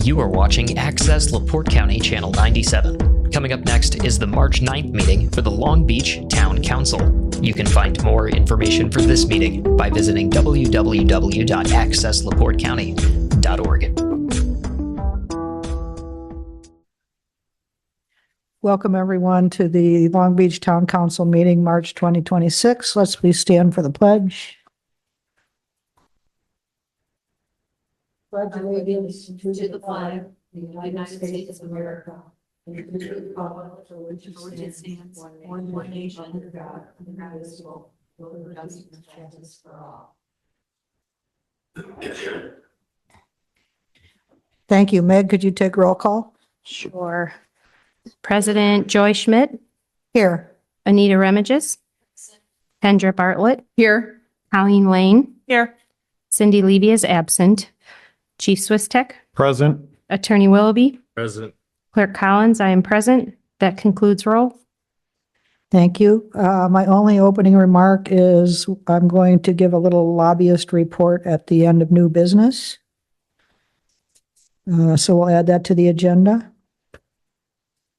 You are watching Access LaPorte County Channel 97. Coming up next is the March 9th meeting for the Long Beach Town Council. You can find more information for this meeting by visiting www.accesslaportecounty.org. Welcome, everyone, to the Long Beach Town Council meeting, March 2026. Let's please stand for the pledge. Pledge allegiance to the flag of the United States of America and to the republic for which it stands, one nation under God, indivisible, with justice and justice for all. Thank you. Meg, could you take roll call? Sure. President Joy Schmidt, Here. Anita Remages, Kendra Bartlett, Here. Colleen Lane, Here. Cindy Levy is absent, Chief Swistek, Present. Attorney Willoughby, Present. Clerk Collins, I am present. That concludes roll. Thank you. My only opening remark is I'm going to give a little lobbyist report at the end of new business. So we'll add that to the agenda.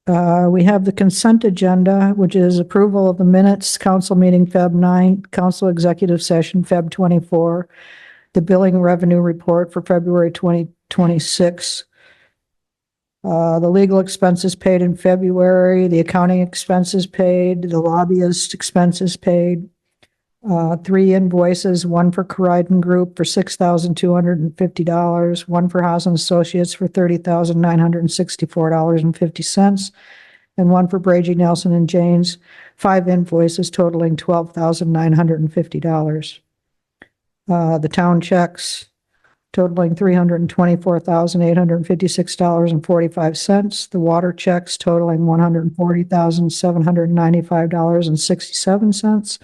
We have the consent agenda, which is approval of the minutes, council meeting Feb 9, council executive session Feb 24, the billing revenue report for February 2026, the legal expenses paid in February, the accounting expenses paid, the lobbyist expenses paid, 3 invoices, one for Corridon Group for $6,250, one for Haas and Associates for $30,964.50, and one for Brady Nelson and Janes, 5 invoices totaling $12,950. The town checks totaling $324,856.45. The water checks totaling $140,795.67.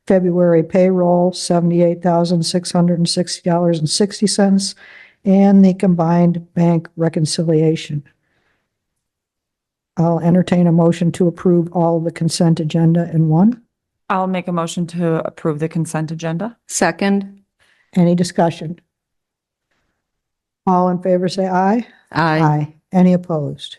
February payroll, $78,660.60, and the combined bank reconciliation. I'll entertain a motion to approve all of the consent agenda in one. I'll make a motion to approve the consent agenda. Second. Any discussion? All in favor, say aye. Aye. Any opposed?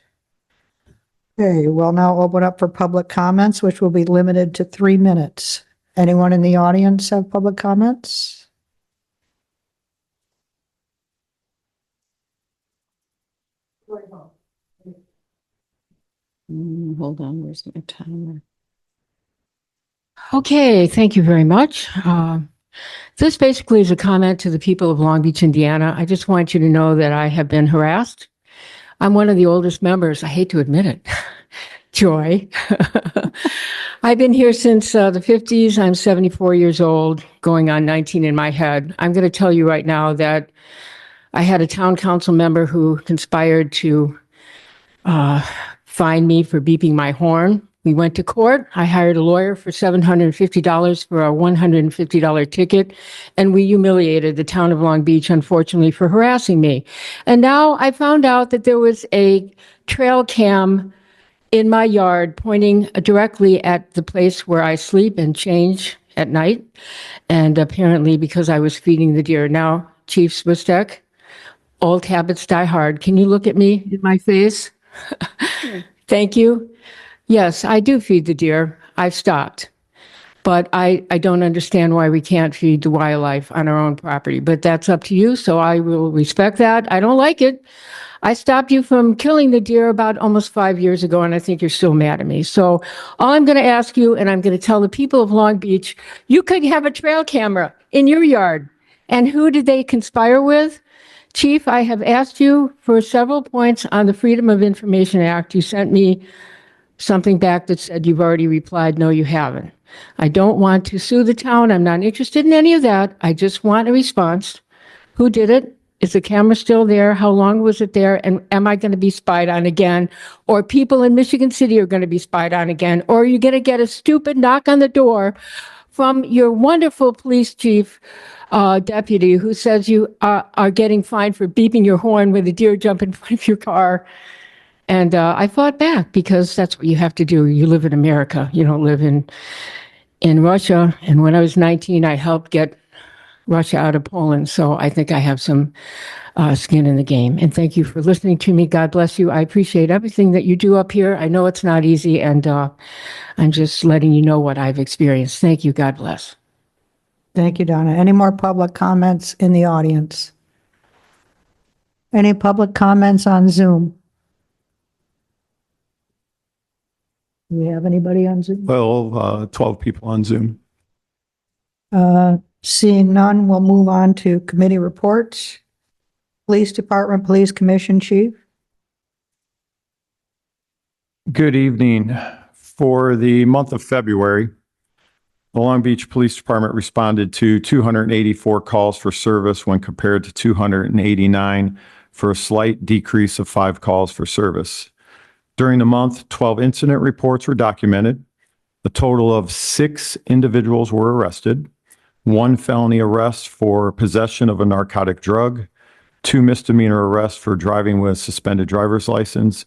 Okay, we'll now open up for public comments, which will be limited to 3 minutes. Anyone in the audience have public comments? Hold on, where's my timer? Okay, thank you very much. This basically is a comment to the people of Long Beach, Indiana. I just want you to know that I have been harassed. I'm one of the oldest members. I hate to admit it. Joy. I've been here since the 50s. I'm 74 years old, going on 19 in my head. I'm going to tell you right now that I had a town council member who conspired to fine me for beeping my horn. We went to court. I hired a lawyer for $750 for a $150 ticket, and we humiliated the town of Long Beach, unfortunately, for harassing me. And now I found out that there was a trail cam in my yard pointing directly at the place where I sleep and change at night. And apparently because I was feeding the deer. Now, Chief Swistek, old habits die hard. Can you look at me in my face? Thank you. Yes, I do feed the deer. I've stopped. But I don't understand why we can't feed the wildlife on our own property. But that's up to you, so I will respect that. I don't like it. I stopped you from killing the deer about almost 5 years ago, and I think you're still mad at me. So all I'm going to ask you, and I'm going to tell the people of Long Beach, you could have a trail camera in your yard. And who did they conspire with? Chief, I have asked you for several points on the Freedom of Information Act. You sent me something back that said you've already replied. No, you haven't. I don't want to sue the town. I'm not interested in any of that. I just want a response. Who did it? Is the camera still there? How long was it there? And am I going to be spied on again? Or people in Michigan City are going to be spied on again? Or are you going to get a stupid knock on the door from your wonderful police chief deputy who says you are getting fined for beeping your horn when the deer jump in front of your car? And I fought back because that's what you have to do. You live in America. You don't live in Russia. And when I was 19, I helped get Russia out of Poland. So I think I have some skin in the game. And thank you for listening to me. God bless you. I appreciate everything that you do up here. I know it's not easy, and I'm just letting you know what I've experienced. Thank you. God bless. Thank you, Donna. Any more public comments in the audience? Any public comments on Zoom? Do we have anybody on Zoom? Well, 12 people on Zoom. Seeing none, we'll move on to committee reports. Police Department, Police Commission Chief. Good evening. For the month of February, the Long Beach Police Department responded to 284 calls for service when compared to 289, for a slight decrease of 5 calls for service. During the month, 12 incident reports were documented. A total of 6 individuals were arrested, 1 felony arrest for possession of a narcotic drug, 2 misdemeanor arrests for driving with suspended driver's license,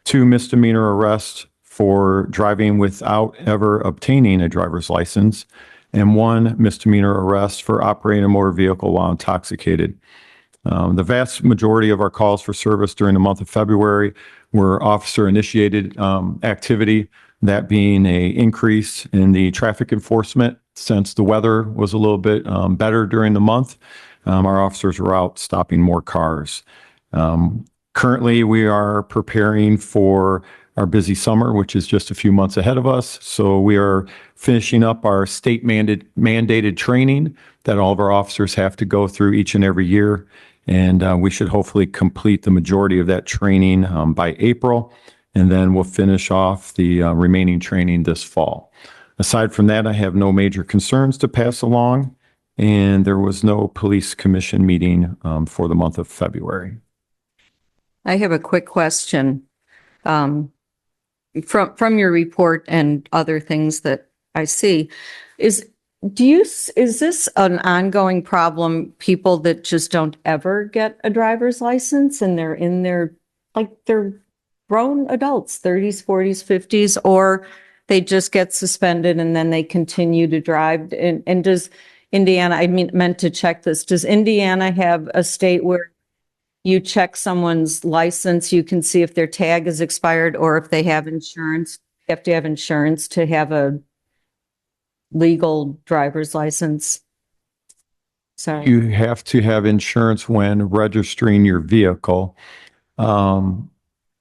2 misdemeanor arrests for driving without ever obtaining a driver's license, and 1 misdemeanor arrest for operating a motor vehicle while intoxicated. The vast majority of our calls for service during the month of February were officer-initiated activity, that being an increase in the traffic enforcement since the weather was a little bit better during the month. Our officers were out stopping more cars. Currently, we are preparing for our busy summer, which is just a few months ahead of us. So we are finishing up our state mandated training that all of our officers have to go through each and every year. And we should hopefully complete the majority of that training by April. And then we'll finish off the remaining training this fall. Aside from that, I have no major concerns to pass along. And there was no police commission meeting for the month of February. I have a quick question. From your report and other things that I see, is this an ongoing problem? People that just don't ever get a driver's license and they're in their, like, they're grown adults, 30s, 40s, 50s, or they just get suspended and then they continue to drive? And does Indiana, meant to check this, does Indiana have a state where you check someone's license, you can see if their tag is expired or if they have insurance? You have to have insurance to have a legal driver's license. Sorry. You have to have insurance when registering your vehicle.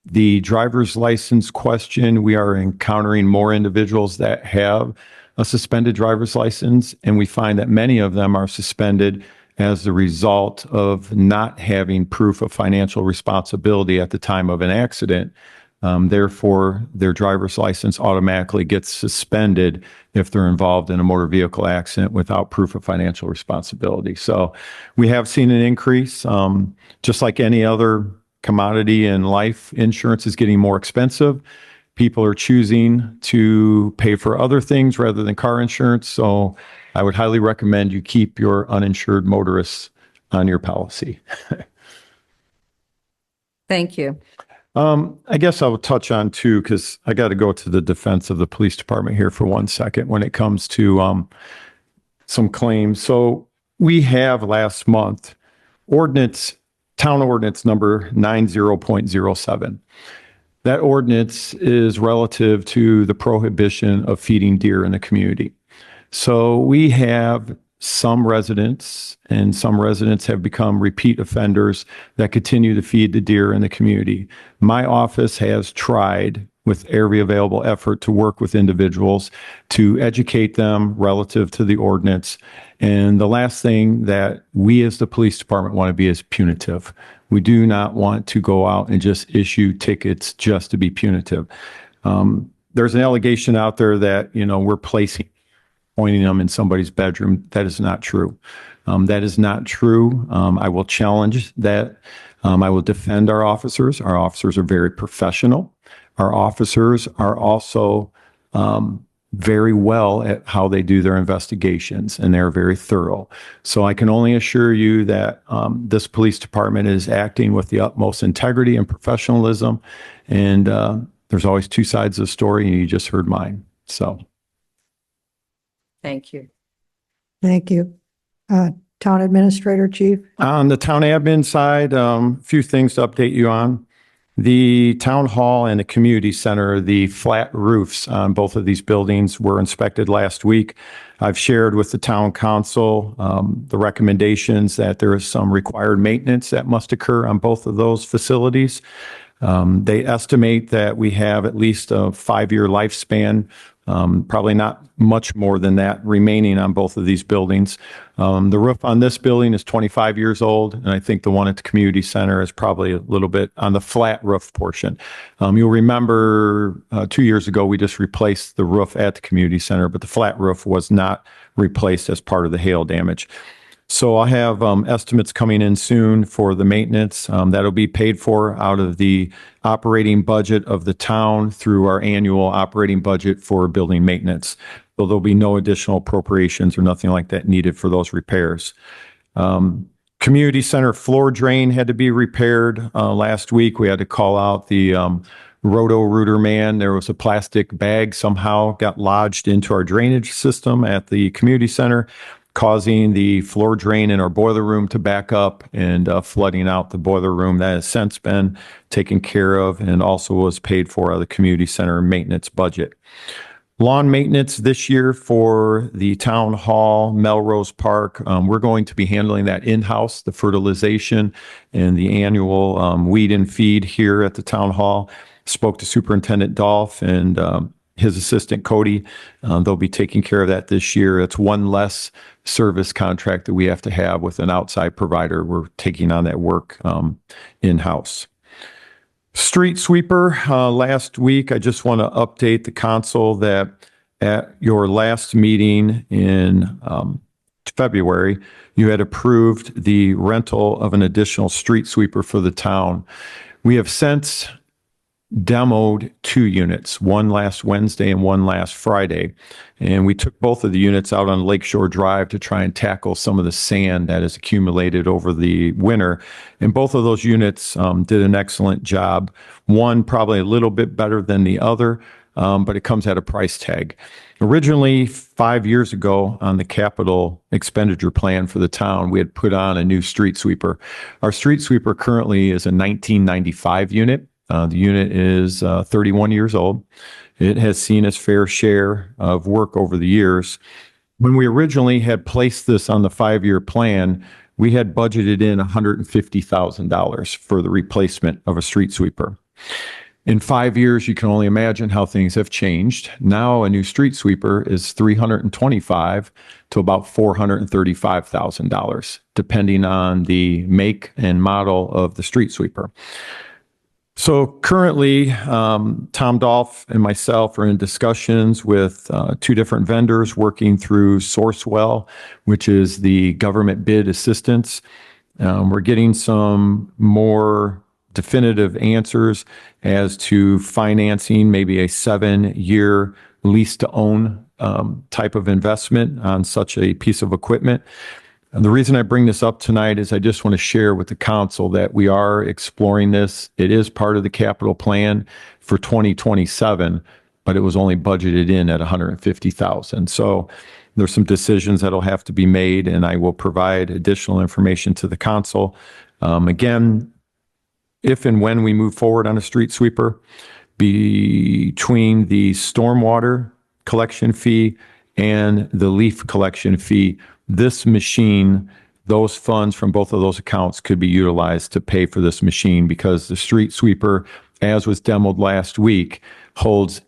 The driver's license question, we are encountering more individuals that have a suspended driver's license, and we find that many of them are suspended as the result of not having proof of financial responsibility at the time of an accident. Therefore, their driver's license automatically gets suspended if they're involved in a motor vehicle accident without proof of financial responsibility. So we have seen an increase. Just like any other commodity in life, insurance is getting more expensive. People are choosing to pay for other things rather than car insurance. So I would highly recommend you keep your uninsured motorists on your policy. Thank you. I guess I will touch on too, because I got to go to the defense of the police department here for 1 second when it comes to some claims. So we have last month town ordinance number 90.07. That ordinance is relative to the prohibition of feeding deer in the community. So we have some residents, and some residents have become repeat offenders that continue to feed the deer in the community. My office has tried with every available effort to work with individuals to educate them relative to the ordinance. And the last thing that we as the police department want to be is punitive. We do not want to go out and just issue tickets just to be punitive. There's an allegation out there that, we're pointing them in somebody's bedroom. That is not true. That is not true. I will challenge that. I will defend our officers. Our officers are very professional. Our officers are also very well at how they do their investigations, and they're very thorough. So I can only assure you that this police department is acting with the utmost integrity and professionalism. And there's always 2 sides of the story, and you just heard mine. So. Thank you. Thank you. Town Administrator, Chief. On the town admin side, a few things to update you on. The town hall and the community center, the flat roofs on both of these buildings were inspected last week. I've shared with the town council the recommendations that there is some required maintenance that must occur on both of those facilities. They estimate that we have at least a 5-year lifespan, probably not much more than that remaining on both of these buildings. The roof on this building is 25 years old, and I think the one at the community center is probably a little bit on the flat roof portion. You'll remember 2 years ago, we just replaced the roof at the community center, but the flat roof was not replaced as part of the hail damage. So I'll have estimates coming in soon for the maintenance. That'll be paid for out of the operating budget of the town through our annual operating budget for building maintenance. So there'll be no additional appropriations or nothing like that needed for those repairs. Community center floor drain had to be repaired last week. We had to call out the Roto-Rooter man. There was a plastic bag somehow got lodged into our drainage system at the community center, causing the floor drain in our boiler room to back up and flooding out the boiler room. That has since been taken care of and also was paid for out of the community center maintenance budget. Lawn maintenance this year for the town hall, Melrose Park. We're going to be handling that in-house, the fertilization and the annual weed and feed here at the town hall. Spoke to Superintendent Dolph and his assistant Cody. They'll be taking care of that this year. It's one less service contract that we have to have with an outside provider. We're taking on that work in-house. Street sweeper, last week, I just want to update the council that at your last meeting in February, you had approved the rental of an additional street sweeper for the town. We have since demoed 2 units, one last Wednesday and one last Friday. And we took both of the units out on Lakeshore Drive to try and tackle some of the sand that has accumulated over the winter. And both of those units did an excellent job. One probably a little bit better than the other, but it comes at a price tag. Originally, 5 years ago on the capital expenditure plan for the town, we had put on a new street sweeper. Our street sweeper currently is a 1995 unit. The unit is 31 years old. It has seen its fair share of work over the years. When we originally had placed this on the 5-year plan, we had budgeted in $150,000 for the replacement of a street sweeper. In 5 years, you can only imagine how things have changed. Now a new street sweeper is $325,000 to about $435,000, depending on the make and model of the street sweeper. So currently, Tom Dolph and myself are in discussions with 2 different vendors working through Sourcewell, which is the government bid assistance. We're getting some more definitive answers as to financing, maybe a 7-year lease to own type of investment on such a piece of equipment. And the reason I bring this up tonight is I just want to share with the council that we are exploring this. It is part of the capital plan for 2027, but it was only budgeted in at $150,000. So there's some decisions that'll have to be made, and I will provide additional information to the council. Again, if and when we move forward on a street sweeper, between the stormwater collection fee and the leaf collection fee, this machine, those funds from both of those accounts could be utilized to pay for this machine, because the street sweeper, as was demoed last week, holds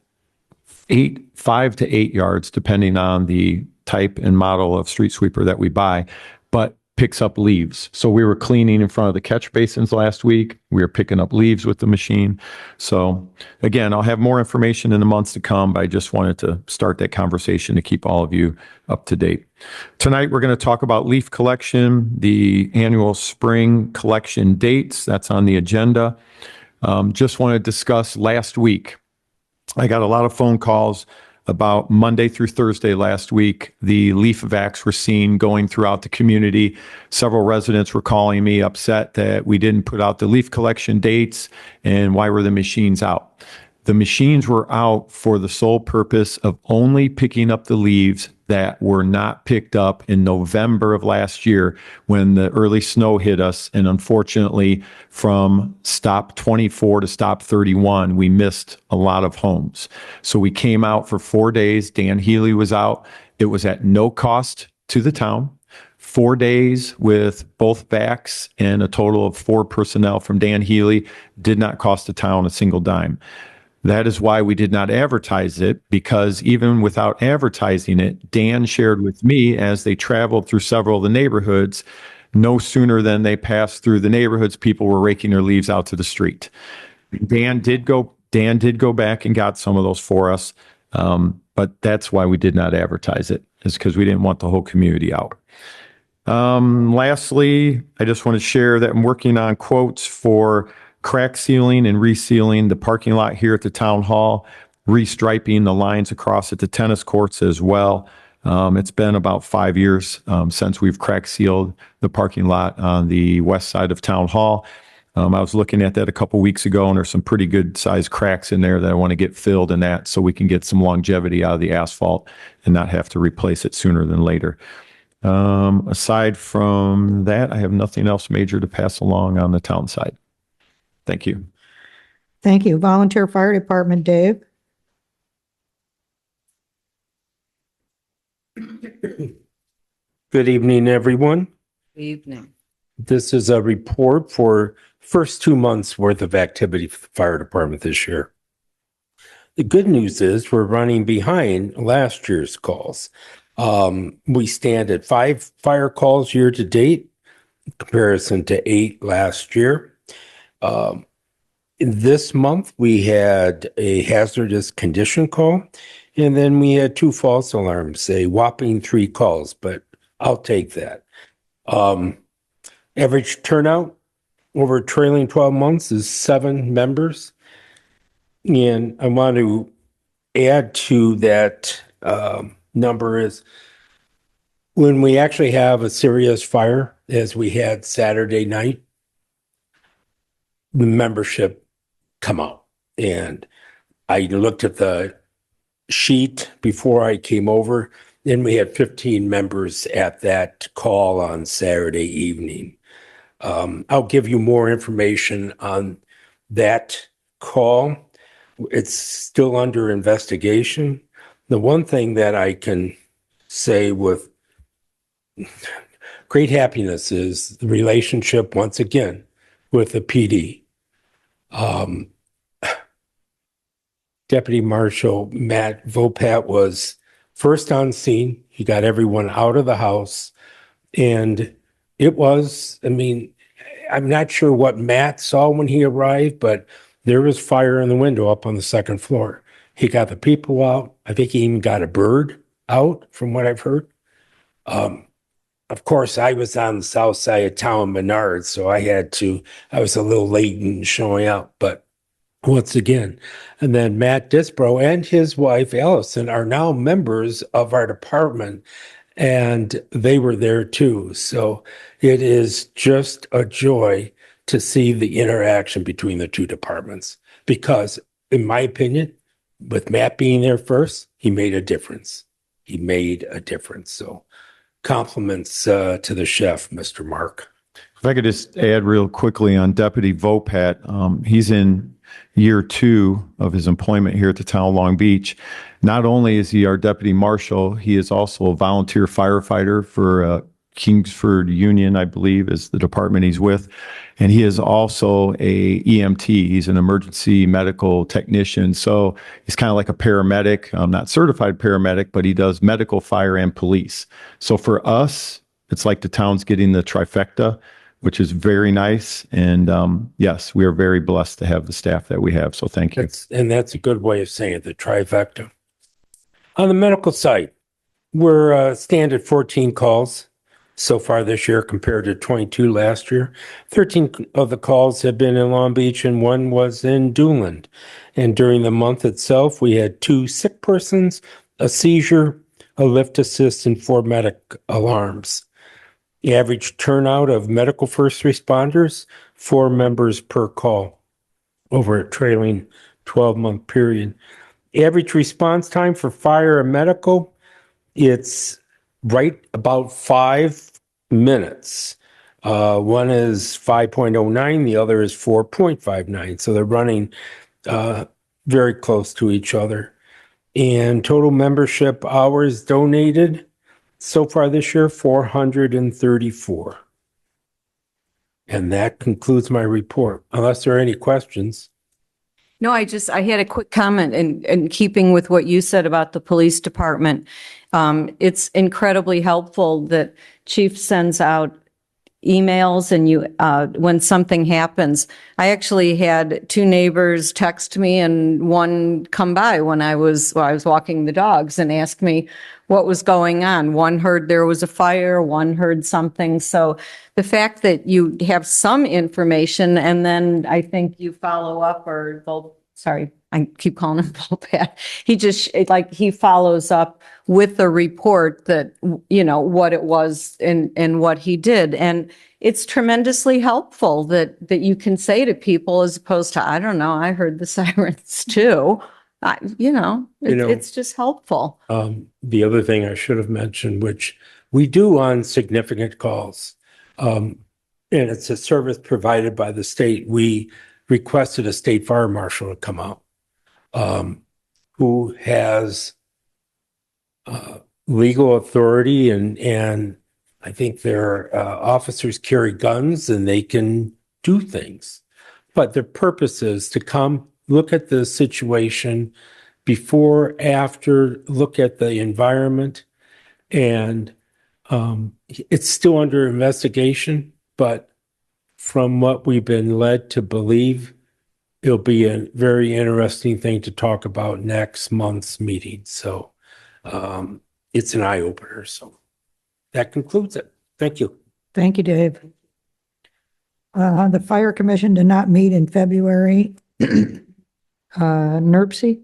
5 to 8 yards, depending on the type and model of street sweeper that we buy, but picks up leaves. So we were cleaning in front of the catch basins last week. We were picking up leaves with the machine. So again, I'll have more information in the months to come, but I just wanted to start that conversation to keep all of you up to date. Tonight, we're going to talk about leaf collection, the annual spring collection dates. That's on the agenda. Just want to discuss last week. I got a lot of phone calls about Monday through Thursday last week. The leaf vacs were seen going throughout the community. Several residents were calling me upset that we didn't put out the leaf collection dates and why were the machines out. The machines were out for the sole purpose of only picking up the leaves that were not picked up in November of last year when the early snow hit us. And unfortunately, from stop 24 to stop 31, we missed a lot of homes. So we came out for 4 days. Dan Healy was out. It was at no cost to the town. 4 days with both backs and a total of 4 personnel from Dan Healy did not cost the town a single dime. That is why we did not advertise it, because even without advertising it, Dan shared with me as they traveled through several of the neighborhoods, no sooner than they passed through the neighborhoods, people were raking their leaves out to the street. Dan did go back and got some of those for us, but that's why we did not advertise it, is because we didn't want the whole community out. Lastly, I just want to share that I'm working on quotes for crack sealing and resealing the parking lot here at the town hall, restriping the lines across at the tennis courts as well. It's been about 5 years since we've crack sealed the parking lot on the west side of town hall. I was looking at that a couple weeks ago, and there's some pretty good sized cracks in there that I want to get filled in that so we can get some longevity out of the asphalt and not have to replace it sooner than later. Aside from that, I have nothing else major to pass along on the town side. Thank you. Thank you. Volunteer Fire Department, Dave. Good evening, everyone. Evening. This is a report for first 2 months worth of activity for the fire department this year. The good news is we're running behind last year's calls. We stand at 5 fire calls year to date, in comparison to 8 last year. In this month, we had a hazardous condition call, and then we had 2 false alarms, a whopping 3 calls, but I'll take that. Average turnout over trailing 12 months is 7 members. And I want to add to that number is when we actually have a serious fire, as we had Saturday night, the membership come out. And I looked at the sheet before I came over, and we had 15 members at that call on Saturday evening. I'll give you more information on that call. It's still under investigation. The one thing that I can say with great happiness is the relationship, once again, with the PD. Deputy Marshal Matt Vopat was first on scene. He got everyone out of the house. And it was, I mean, I'm not sure what Matt saw when he arrived, but there was fire in the window up on the 2nd floor. He got the people out. I think he even got a bird out, from what I've heard. Of course, I was on the south side of town, Menard, so I was a little late in showing up, but once again. And then Matt Disbro and his wife, Allison, are now members of our department, and they were there too. So it is just a joy to see the interaction between the 2 departments, because in my opinion, with Matt being there first, he made a difference. So compliments to the chef, Mr. Mark. If I could just add real quickly on Deputy Vopat, he's in year 2 of his employment here at the town of Long Beach. Not only is he our deputy marshal, he is also a volunteer firefighter for Kingsford Union, I believe, is the department he's with. And he is also a EMT. He's an emergency medical technician. So he's kind of like a paramedic, not certified paramedic, but he does medical, fire, and police. So for us, it's like the town's getting the trifecta, which is very nice. And yes, we are very blessed to have the staff that we have. So thank you. That's a good way of saying it, the trifecta. On the medical side, we're stand at 14 calls so far this year compared to 22 last year. 13 of the calls have been in Long Beach and 1 was in Duneland. And during the month itself, we had 2 sick persons, a seizure, a lift assist, and 4 medic alarms. The average turnout of medical first responders, 4 members per call over a trailing 12-month period. Average response time for fire and medical, it's right about 5 minutes. One is 5.09, the other is 4.59. So they're running very close to each other. And total membership hours donated so far this year, 434. And that concludes my report, unless there are any questions. No, I had a quick comment in keeping with what you said about the police department. It's incredibly helpful that Chief sends out emails and when something happens. I actually had 2 neighbors text me and one come by when I was walking the dogs and ask me what was going on. One heard there was a fire, one heard something. So the fact that you have some information and then I think you follow up I keep calling him Volpat. He follows up with a report that, what it was and what he did. And it's tremendously helpful that you can say to people as opposed to, I don't know, I heard the sirens too. It's just helpful. The other thing I should have mentioned, which we do on significant calls, and it's a service provided by the state. We requested a state fire marshal to come out, who has legal authority and I think their officers carry guns and they can do things. But their purpose is to come look at the situation before, after, look at the environment. And it's still under investigation, but from what we've been led to believe, it'll be a very interesting thing to talk about next month's meeting. So it's an eye opener. So that concludes it. Thank you. Thank you, Dave. The Fire Commission did not meet in February. NERC?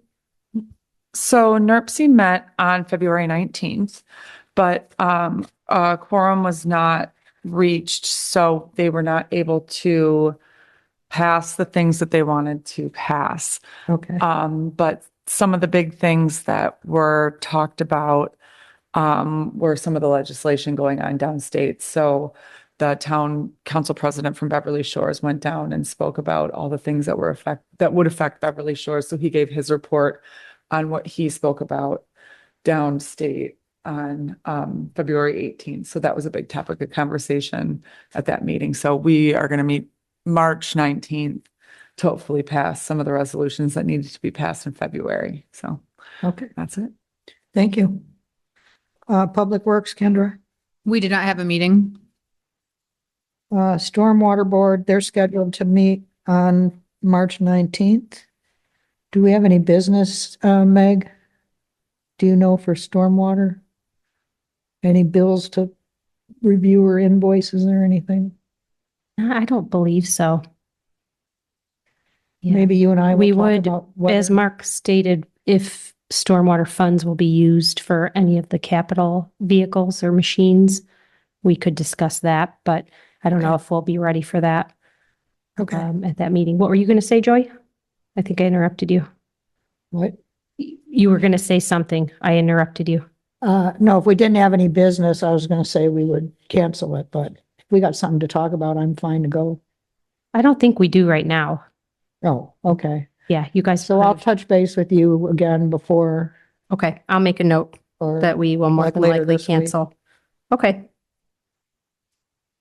So NERC met on February 19th, but a quorum was not reached, so they were not able to pass the things that they wanted to pass. Okay. But some of the big things that were talked about were some of the legislation going on downstate. So the town council president from Beverly Shores went down and spoke about all the things that would affect Beverly Shores. So he gave his report on what he spoke about downstate on February 18th. So that was a big topic of conversation at that meeting. So we are going to meet March 19th to hopefully pass some of the resolutions that needed to be passed in February. So Okay. that's it. Thank you. Public Works, Kendra? We did not have a meeting. Stormwater Board, they're scheduled to meet on March 19th. Do we have any business, Meg? Do you know for stormwater? Any bills to review or invoices or anything? I don't believe so. Yeah. Maybe you and I We will talk would, about whether- as Mark stated, if stormwater funds will be used for any of the capital vehicles or machines, we could discuss that, but I don't know if we'll be ready for that Okay, at that meeting. What were you going to say, Joy? I think I interrupted you. what? You were going to say something. I interrupted you. No, if we didn't have any business, I was gonna say we would cancel it, but if we got something to talk about, I'm fine to go. I don't think we do right now. Oh, okay. Yeah, you guys. So I'll touch base with you again before Okay, I'll make a note or that we will more like than later likely this week. cancel. Okay.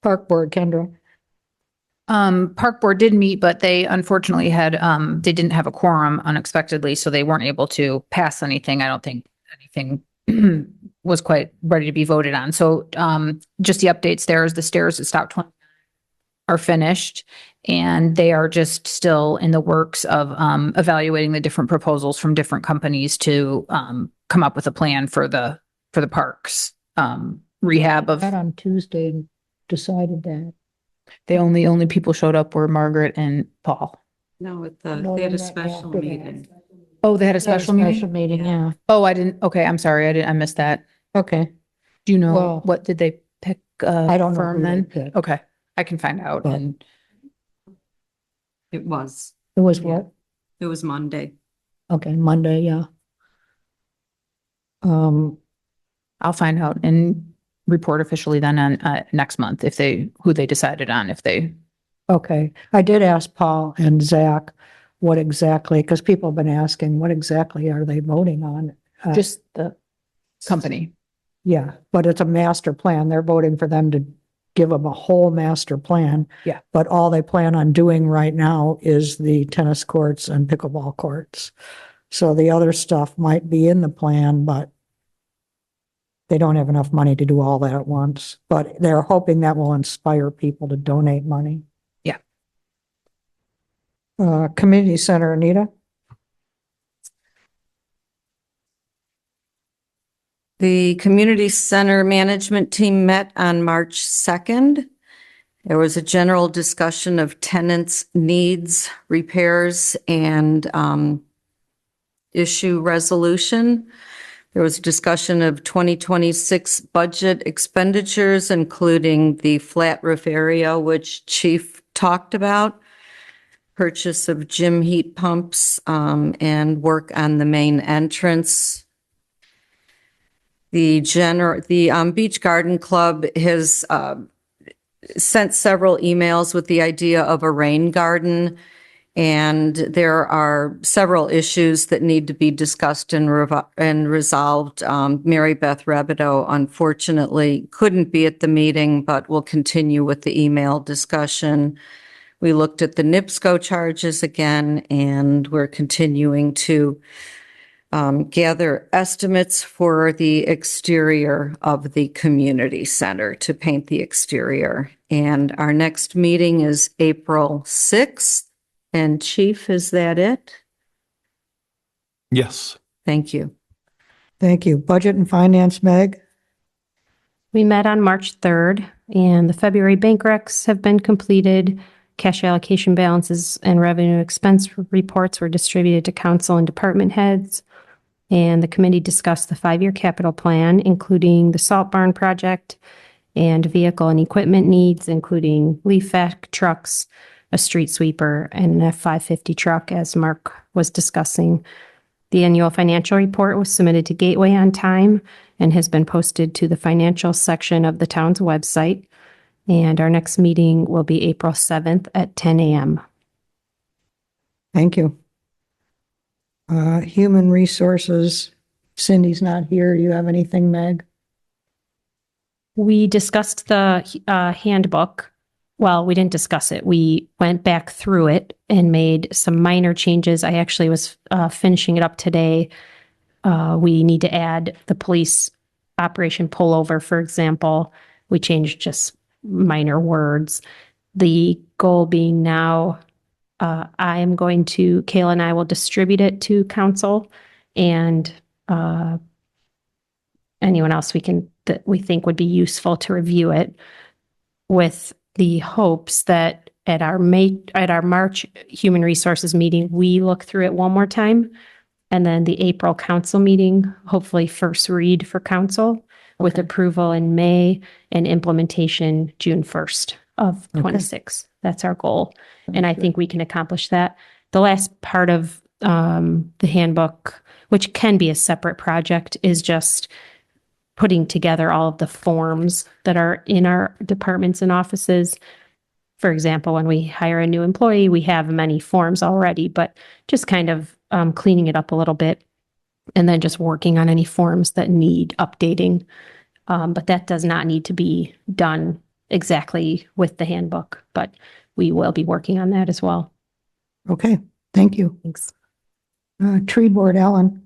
Park Board, Kendra. Park Board did meet, but they unfortunately had, they didn't have a quorum unexpectedly, so they weren't able to pass anything. I don't think anything was quite ready to be voted on. So, just the updates there is the stairs at Stop 20 are finished and they are just still in the works of, evaluating the different proposals from different companies to, come up with a plan for the parks, rehab of. Met on Tuesday and decided that. The only people showed up were Margaret and Paul. No, No, they had a they're not special after that. meeting. Oh, they had a special meeting? Special meeting, yeah. Oh, I didn't, okay, I'm sorry, I missed that. Okay. Do you know, Well, what did they pick, I don't know firm who they then? picked. Okay, I can find out But- and It was. It was what? It was Monday. Okay, Monday, yeah. Um, I'll find out and report officially then on next month who they decided on, if they, okay. I did ask Paul and Zach what exactly, because people have been asking, what exactly are they voting on? just the company. Yeah, but it's a master plan. They're voting for them to give them a whole master plan. Yeah. But all they plan on doing right now is the tennis courts and pickleball courts. So the other stuff might be in the plan, but they don't have enough money to do all that at once. But they're hoping that will inspire people to donate money. Yeah. Community center, Anita? The community center management team met on March 2nd. There was a general discussion of tenants' needs, repairs, and issue resolution. There was a discussion of 2026 budget expenditures, including the flat roof area, which Chief talked about, purchase of gym heat pumps, and work on the main entrance. The Beach Garden Club has sent several emails with the idea of a rain garden, and there are several issues that need to be discussed and resolved. Mary Beth Rabideau unfortunately couldn't be at the meeting, but will continue with the email discussion. We looked at the NIPSCO charges again, and we're continuing to gather estimates for the exterior of the community center to paint the exterior. And our next meeting is April 6th. And Chief, is that it? Yes. Thank you. Thank you. Budget and finance, Meg? We met on March 3rd, and the February bank recs have been completed. Cash allocation balances and revenue expense reports were distributed to council and department heads. And the committee discussed the 5-year capital plan, including the salt barn project and vehicle and equipment needs, including leaf vac trucks, a street sweeper, and an F-550 truck, as Mark was discussing. The annual financial report was submitted to Gateway on time and has been posted to the financial section of the town's website. And our next meeting will be April 7th at 10 a.m. Thank you. Human resources, Cindy's not here. Do you have anything, Meg? We discussed the handbook. Well, we didn't discuss it. We went back through it and made some minor changes. I actually was finishing it up today. We need to add the police operation pullover, for example. We changed just minor words. The goal being now, Kayla and I will distribute it to council and anyone else that we think would be useful to review it, with the hopes that at our March Human Resources meeting, we look through it one more time. And then the April council meeting, hopefully first read for council with approval in May and implementation June 1st of 26. That's our goal. And I think we can accomplish that. The last part of the handbook, which can be a separate project, is just putting together all of the forms that are in our departments and offices. For example, when we hire a new employee, we have many forms already, but just kind of cleaning it up a little bit and then just working on any forms that need updating. But that does not need to be done exactly with the handbook, but we will be working on that as well. Okay, thank you. Thanks. Tree board, Ellen.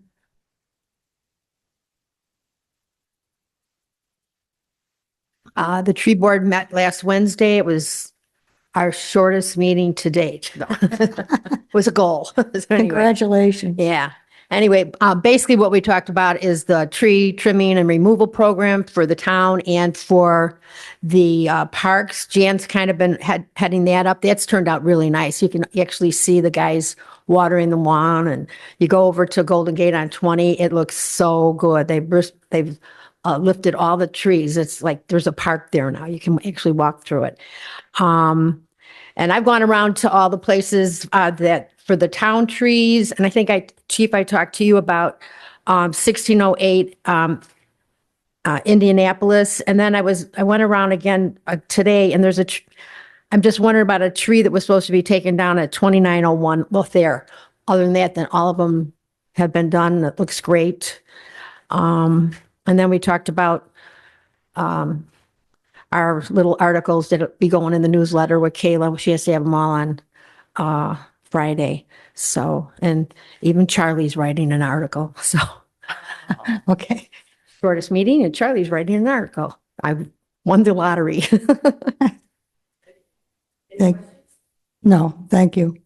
The tree board met last Wednesday. It was our shortest meeting to date. It was a goal. So anyway, Congratulations. yeah. Anyway, basically what we talked about is the tree trimming and removal program for the town and for the parks. Jan's kind of been heading that up. That's turned out really nice. You can actually see the guys watering the lawn, and you go over to Golden Gate on 20. It looks so good. They've lifted all the trees. It's like there's a park there now. You can actually walk through it. And I've gone around to all the places that for the town trees. And I think Chief, I talked to you about 1608 Indianapolis. And then I went around again today, and I'm just wondering about a tree that was supposed to be taken down at 2901 Lothair. Other than that, then all of them have been done. It looks great. And then we talked about our little articles that be going in the newsletter with Kayla. She has to have them all on Friday. So, and even Charlie's writing an article. So, okay. Shortest meeting, and Charlie's writing an article. I won the lottery. No, thank you.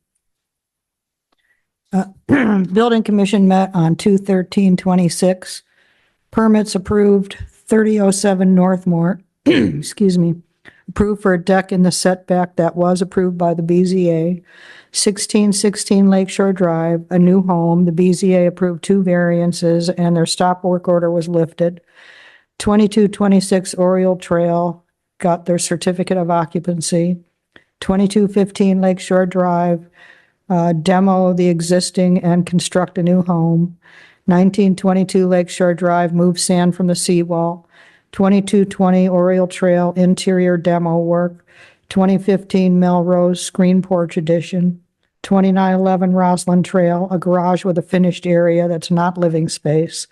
Building Commission met on 2/13/26. Permits approved 3007 Northmore, excuse me, approved for a deck in the setback that was approved by the BZA. 1616 Lakeshore Drive, a new home. The BZA approved 2 variances and their stop work order was lifted. 2226 Oriole Trail got their certificate of occupancy. 2215 Lakeshore Drive, demo the existing and construct a new home. 1922 Lakeshore Drive, move sand from the seawall. 2220 Oriole Trail, interior demo work. 2015 Melrose Screen Porch Addition. 2911 Roslyn Trail, a garage with a finished area that's not living space.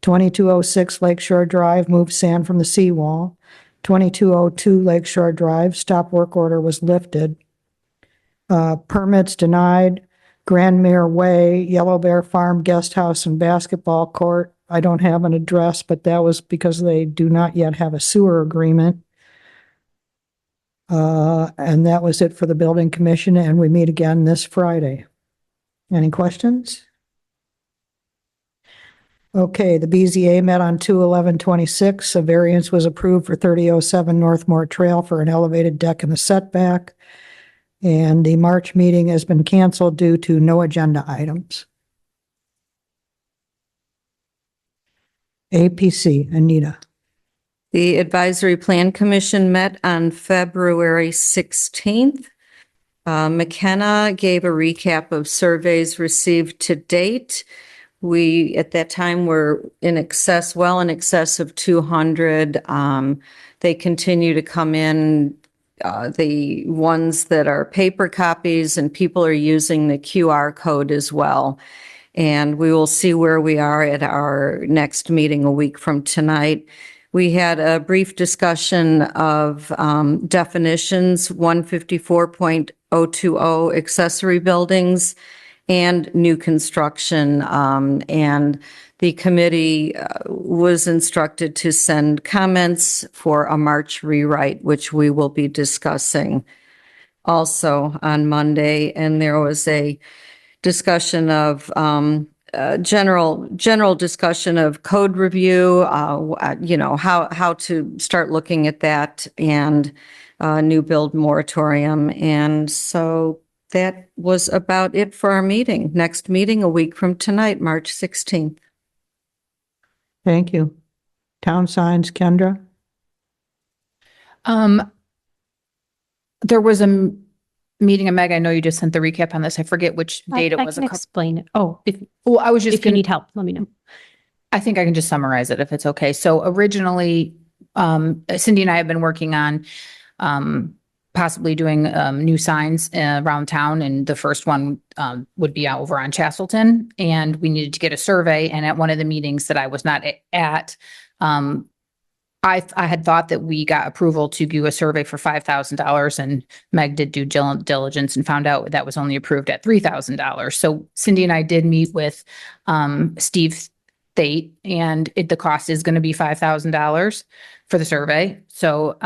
2206 Lakeshore Drive, move sand from the seawall. 2202 Lakeshore Drive, stop work order was lifted. Permits denied. Grandmere Way, Yellow Bear Farm Guest House and Basketball Court. I don't have an address, but that was because they do not yet have a sewer agreement. And that was it for the Building Commission, and we meet again this Friday. Any questions? Okay, the BZA met on 2/11/26. A variance was approved for 3007 Northmore Trail for an elevated deck in the setback. And the March meeting has been canceled due to no agenda items. APC, Anita. The Advisory Plan Commission met on February 16th. McKenna gave a recap of surveys received to date. We, at that time, were well in excess of 200. They continue to come in. The ones that are paper copies, and people are using the QR code as well. And we will see where we are at our next meeting a week from tonight. We had a brief discussion of definitions, 154.020 accessory buildings and new construction. And the committee was instructed to send comments for a March rewrite, which we will be discussing also on Monday. And there was a discussion of general discussion of code review, how to start looking at that, and new build moratorium. And so that was about it for our meeting. Next meeting a week from tonight, March 16th. Thank you. Town signs, Kendra? There was a meeting, and Meg, I know you just sent the recap on this. I forget which date it was. I can explain it. Oh, Well, I was just if you gonna, need help, let me know. I think I can just summarize it if it's okay. So originally, Cindy and I have been working on possibly doing new signs around town, and the first one would be over on Chastleton, and we needed to get a survey. And at one of the meetings that I was not at, I had thought that we got approval to do a survey for $5,000, and Meg did due diligence and found out that was only approved at $3,000. So Cindy and I did meet with Steve Thate, and the cost is going to be $5,000 for the survey. So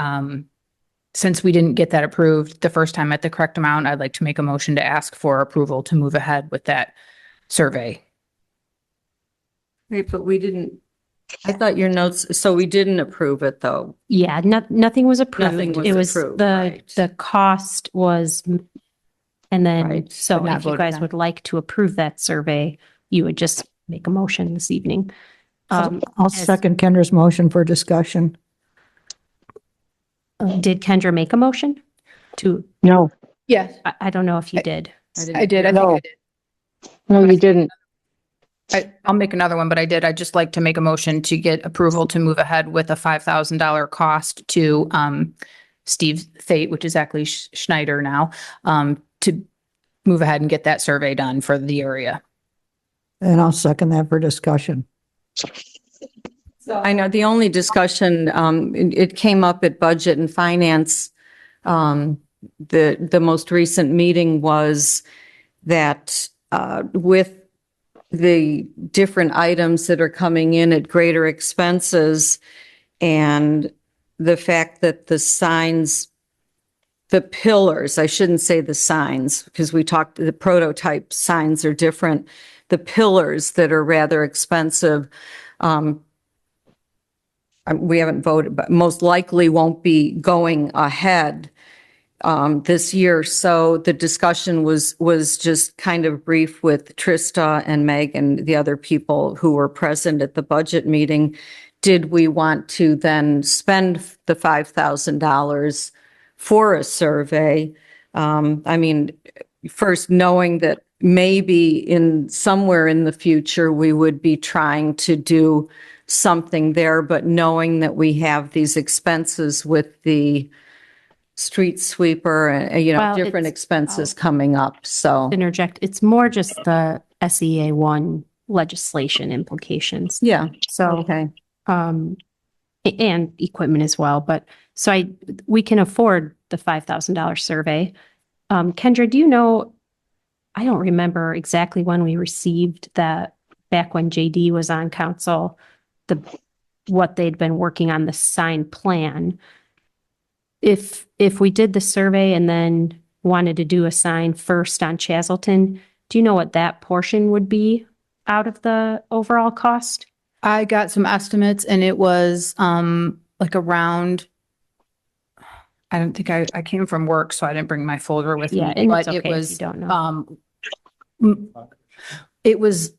since we didn't get that approved the first time at the correct amount, I'd like to make a motion to ask for approval to move ahead with that survey. Right, but we didn't, I thought your notes, so we didn't approve it though. Yeah, nothing was approved. Nothing was It was approved, the right. the cost was, and then Right, so but not if you voted guys on. would like to approve that survey, you would just make a motion this evening. I'll as- second Kendra's motion for discussion. Did Kendra make a motion to? No. Yes. I don't know if you did. I did. I think I did. No, you didn't. I'll make another one, but I did. I'd just like to make a motion to get approval to move ahead with a $5,000 cost to Steve Thate, which is actually Schneider now, to move ahead and get that survey done for the area. And I'll second that for discussion. I know the only discussion, it came up at Budget and Finance. The most recent meeting was that with the different items that are coming in at greater expenses and the fact that the signs, the pillars, I shouldn't say the signs, because we talked, the prototype signs are different. The pillars that are rather expensive, we haven't voted, but most likely won't be going ahead this year. So the discussion was just kind of brief with Trista and Meg and the other people who were present at the budget meeting. Did we want to then spend the $5,000 for a survey? I mean, first knowing that maybe in somewhere in the future, we would be trying to do something there, but knowing that we have these expenses with the street sweeper and, Well, different it's- expenses coming up. So, Interject, it's more just the SEA one legislation implications. yeah, So, okay. and equipment as well, but so we can afford the $5,000 survey. Kendra, do you know, I don't remember exactly when we received that, back when JD was on council, what they'd been working on the sign plan. If we did the survey and then wanted to do a sign first on Chaselton, do you know what that portion would be out of the overall cost? I got some estimates and it was like around, I don't think I came from work, so I didn't bring my folder with Yeah, me, and but it's it okay if was, you don't know. it was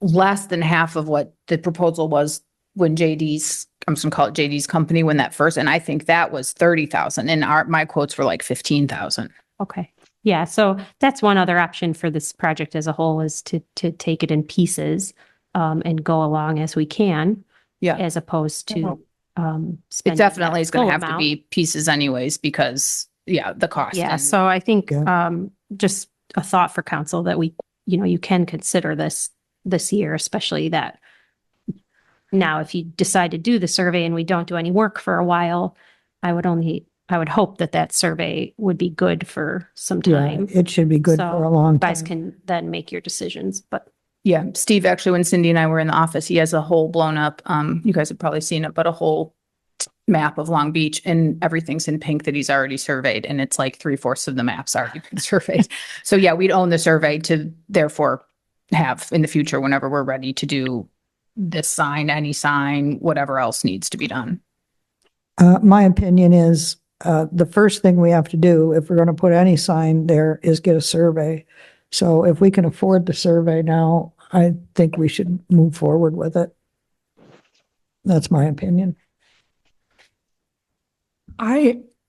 less than half of what the proposal was when JD's, I'm just gonna call it JD's company, when that first, and I think that was 30,000 and my quotes were like 15,000. Okay. Yeah, so that's one other option for this project as a whole, is to take it in pieces and go along as we can. Yeah. As opposed to It spending definitely that is gonna full have to amount. be pieces anyways, because the cost. Yeah, and- so I think Yeah. just a thought for council that we, you can consider this year, especially that now, if you decide to do the survey and we don't do any work for a while, I would hope that survey would be good for some Yeah, time. it should be good So, for a long You guys time. can then make your decisions, but Yeah, Steve, actually, when Cindy and I were in the office, he has a whole blown up, you guys have probably seen it, but a whole map of Long Beach, and everything's in pink that he's already surveyed. And it's like 3/4 of the map's already been surveyed. So yeah, we'd own the survey to therefore have in the future, whenever we're ready to do this sign, any sign, whatever else needs to be done. My opinion is, the first thing we have to do, if we're going to put any sign there, is get a survey. So if we can afford the survey now, I think we should move forward with it. That's my opinion.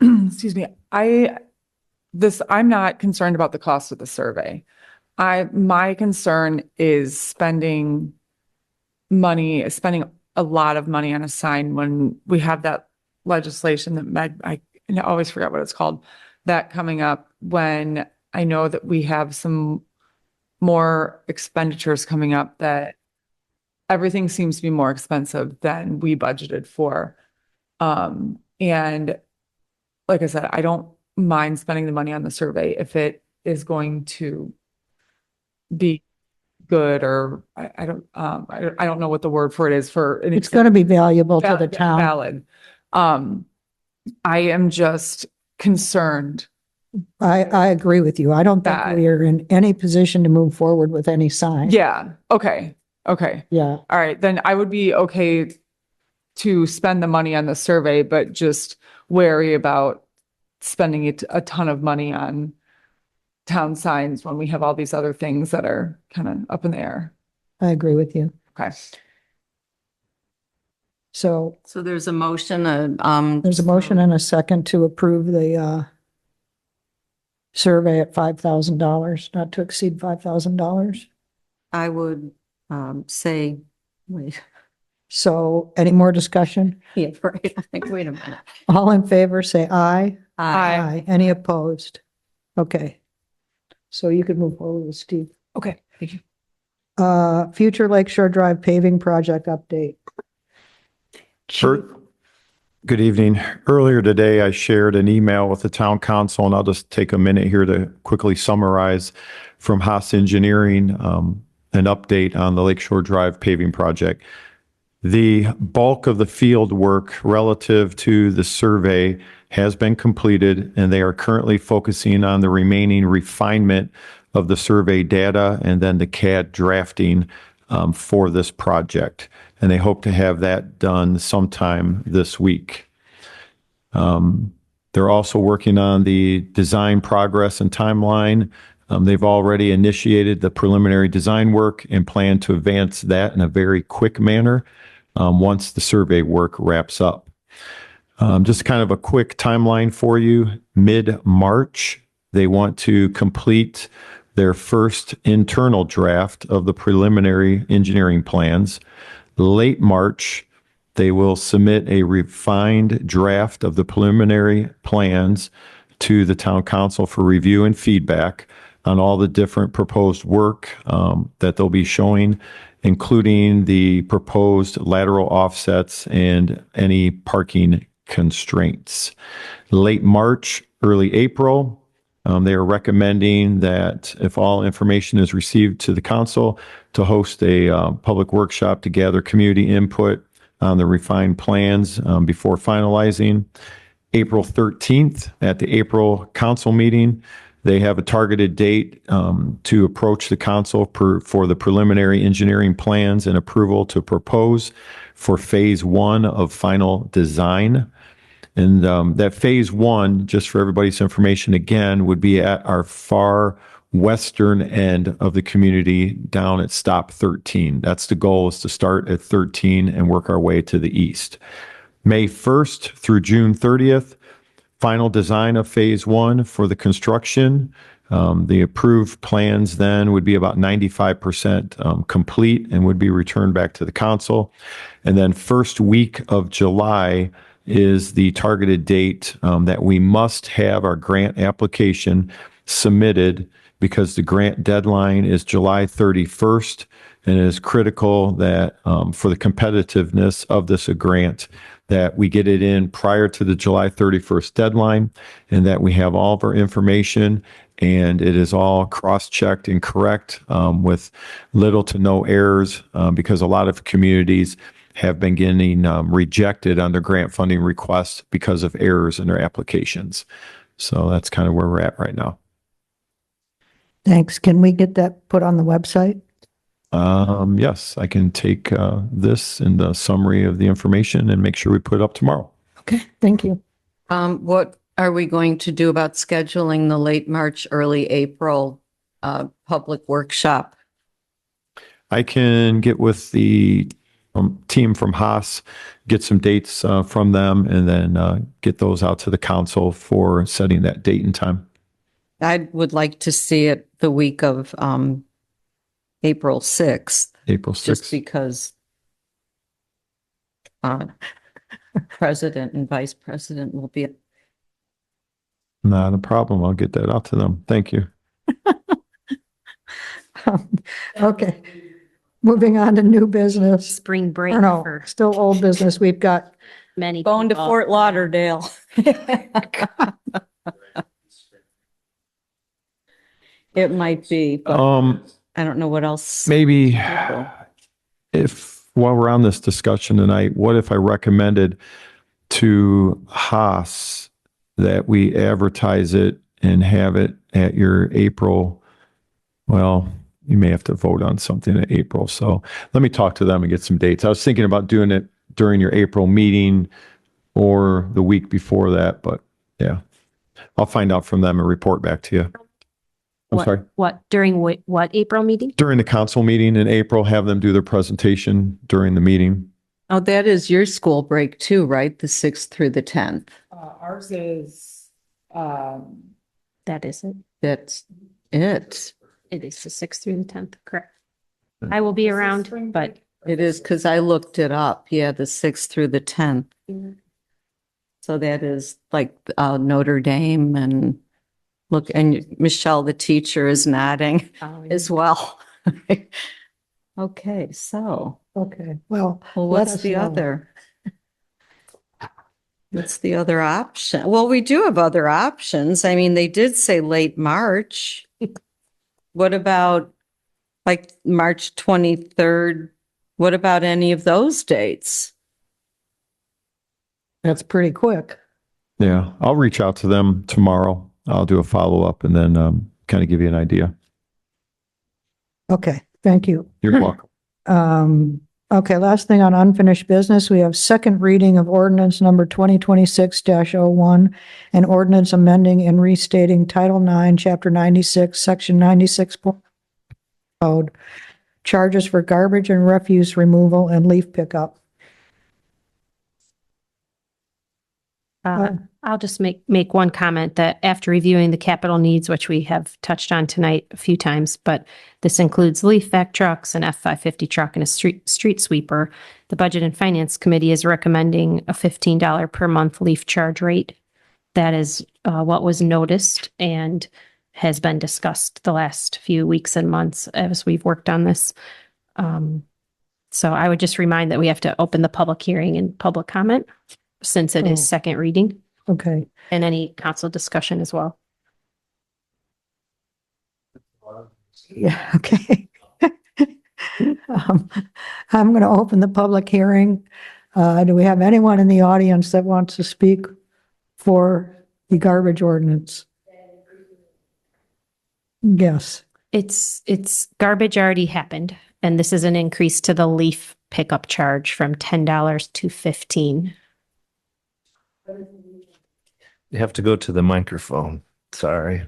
Excuse me, I'm not concerned about the cost of the survey. My concern is spending a lot of money on a sign when we have that legislation that I always forget what it's called, that coming up, when I know that we have some more expenditures coming up, that everything seems to be more expensive than we budgeted for. And like I said, I don't mind spending the money on the survey if it is going to be good, or I don't know what the word for it is for. It's going to be valuable to the town. Valid. I am just concerned. I agree with you. I don't think That- we are in any position to move forward with any sign. Yeah. Okay. Yeah. All right. Then I would be okay to spend the money on the survey, but just wary about spending a ton of money on town signs when we have all these other things that are kind of up in the air. I agree with you. Okay. So So there's a motion, there's a motion and a second to approve the survey at $5,000, not to exceed $5,000. I would say, wait, So any more discussion? yeah, right. I think, wait a minute. All in favor, say aye. Aye. Any opposed? Okay. So you could move forward with Steve. Okay, thank you. Future Lakeshore Drive paving project update. Good evening. Earlier today, I shared an email with the town council, and I'll just take a minute here to quickly summarize from Haas Engineering, an update on the Lakeshore Drive paving project. The bulk of the field work relative to the survey has been completed, and they are currently focusing on the remaining refinement of the survey data and then the CAD drafting for this project. And they hope to have that done sometime this week. They're also working on the design progress and timeline. They've already initiated the preliminary design work and plan to advance that in a very quick manner once the survey work wraps up. Just kind of a quick timeline for you. Mid-March, they want to complete their first internal draft of the preliminary engineering plans. Late March, they will submit a refined draft of the preliminary plans to the town council for review and feedback on all the different proposed work that they'll be showing, including the proposed lateral offsets and any parking constraints. Late March, early April, they are recommending that if all information is received to the council, to host a public workshop to gather community input on the refined plans before finalizing. April 13th, at the April council meeting, they have a targeted date to approach the council for the preliminary engineering plans and approval to propose for phase 1 of final design. And that phase 1, just for everybody's information again, would be at our far western end of the community down at stop 13. That's the goal, is to start at 13 and work our way to the east. May 1st through June 30th, final design of phase 1 for the construction. The approved plans then would be about 95% complete and would be returned back to the council. And then first week of July is the targeted date that we must have our grant application submitted, because the grant deadline is July 31st, and it is critical that for the competitiveness of this grant, that we get it in prior to the July 31st deadline, and that we have all of our information and it is all cross-checked and correct with little to no errors, because a lot of communities have been getting rejected on their grant funding requests because of errors in their applications. So that's kind of where we're at right now. Thanks. Can we get that put on the website? Yes, I can take this and the summary of the information and make sure we put it up tomorrow. Okay, thank you. What are we going to do about scheduling the late March, early April public workshop? I can get with the team from Haas, get some dates from them, and then get those out to the council for setting that date and time. I would like to see it the week of April 6th, April just 6th. because president and vice president will be. Not a problem. I'll get that out to them. Thank you. Okay, moving on to new business. Spring break Or no, for still old business. We've got, many. Going to people. Fort Lauderdale. It might be, but I don't know what else. Maybe if, while we're on this discussion tonight, what if I recommended to Haas that we advertise it and have it at your April? Well, you may have to vote on something in April. So let me talk to them and get some dates. I was thinking about doing it during your April meeting or the week before that, but yeah, I'll find out from them and report back to you. I'm sorry. What, during what April meeting? During the council meeting in April, have them do their presentation during the meeting. Oh, that is your school break too, right? The 6th through the 10th. Ours is, That is it. that's it. It is the 6th through the 10th, correct? I will be around, but It is because I looked it up. Yeah, the 6th through the 10th. So that is like Notre Dame and look, and Michelle, the teacher, is nodding as well. Okay, so, Okay, well, well, let what's us the know. other? What's the other option? Well, we do have other options. I mean, they did say late March. What about like March 23rd? What about any of those dates? That's pretty quick. Yeah, I'll reach out to them tomorrow. I'll do a follow-up and then kind of give you an idea. Okay, thank you. You're welcome. Okay, last thing on unfinished business, we have second reading of ordinance number 2026-01, an ordinance amending and restating Title 9, Chapter 96, Section 96 code, charges for garbage and refuse removal and leaf pickup. I'll just make one comment that after reviewing the capital needs, which we have touched on tonight a few times, but this includes leaf vac trucks, an F-550 truck, and a street sweeper. The Budget and Finance Committee is recommending a $15 per month leaf charge rate. That is what was noticed and has been discussed the last few weeks and months as we've worked on this. So I would just remind that we have to open the public hearing and public comment since it is second reading, Okay, and any council discussion as well. yeah, okay. I'm going to open the public hearing. Do we have anyone in the audience that wants to speak for the garbage ordinance? Yes. It's garbage already happened, and this is an increase to the leaf pickup charge from $10 to $15. You have to go to the microphone. Sorry.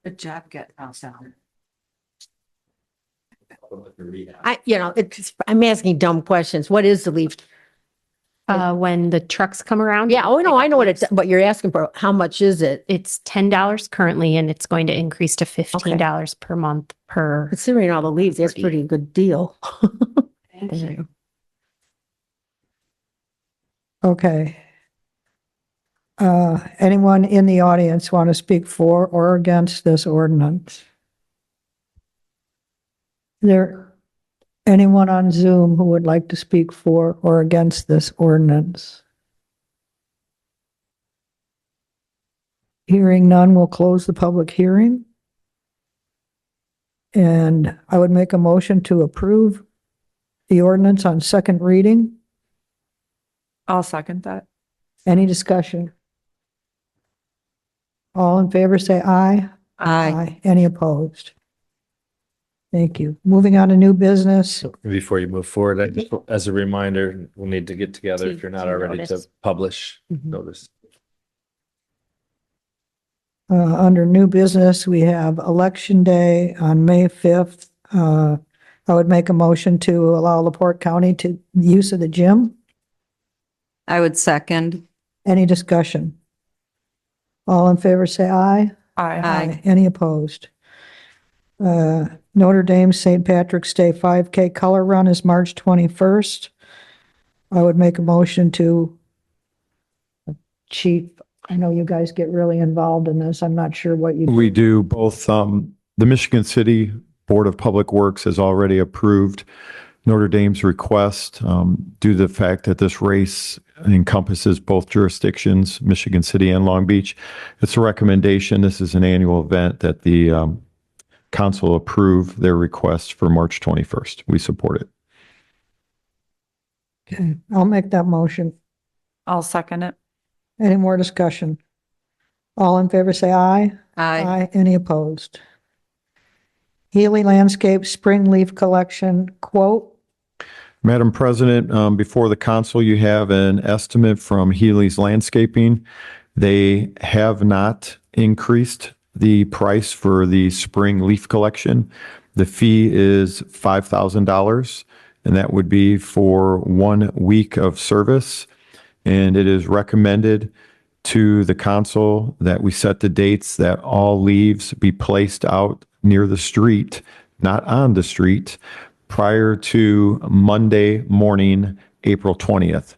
Good job getting us down. I'm asking dumb questions. What is the leaf? When the trucks come around. Yeah, oh, no, I know what you're asking for. How much is it? It's $10 currently, and it's going to increase to $15 per month per. Considering all the leaves, that's a pretty good deal. Okay. Anyone in the audience want to speak for or against this ordinance? There, anyone on Zoom who would like to speak for or against this ordinance? Hearing none, we'll close the public hearing. And I would make a motion to approve the ordinance on second reading. I'll second that. Any discussion? All in favor, say aye. Aye. Any opposed? Thank you. Moving on to new business. Before you move forward, I just, as a reminder, we'll need to get together if you're not To already to notice. publish Mhm. notice. Under new business, we have Election Day on May 5th. I would make a motion to allow LaPorte County to use of the gym. I would second. Any discussion? All in favor, say aye. Aye. Any opposed? Notre Dame St. Patrick's Day 5K Color Run is March 21st. I would make a motion to, Chief, I know you guys get really involved in this. I'm not sure what you. We do both, the Michigan City Board of Public Works has already approved Notre Dame's request due to the fact that this race encompasses both jurisdictions, Michigan City and Long Beach. It's a recommendation. This is an annual event that the council approve their request for March 21st. We support it. Okay, I'll make that motion. I'll second it. Any more discussion? All in favor, say aye. Aye. Any opposed? Healy Landscape Spring Leaf Collection quote. Madam President, before the council, you have an estimate from Healy's Landscaping. They have not increased the price for the spring leaf collection. The fee is $5,000, and that would be for 1 week of service. And it is recommended to the council that we set the dates that all leaves be placed out near the street, not on the street, prior to Monday morning, April 20th.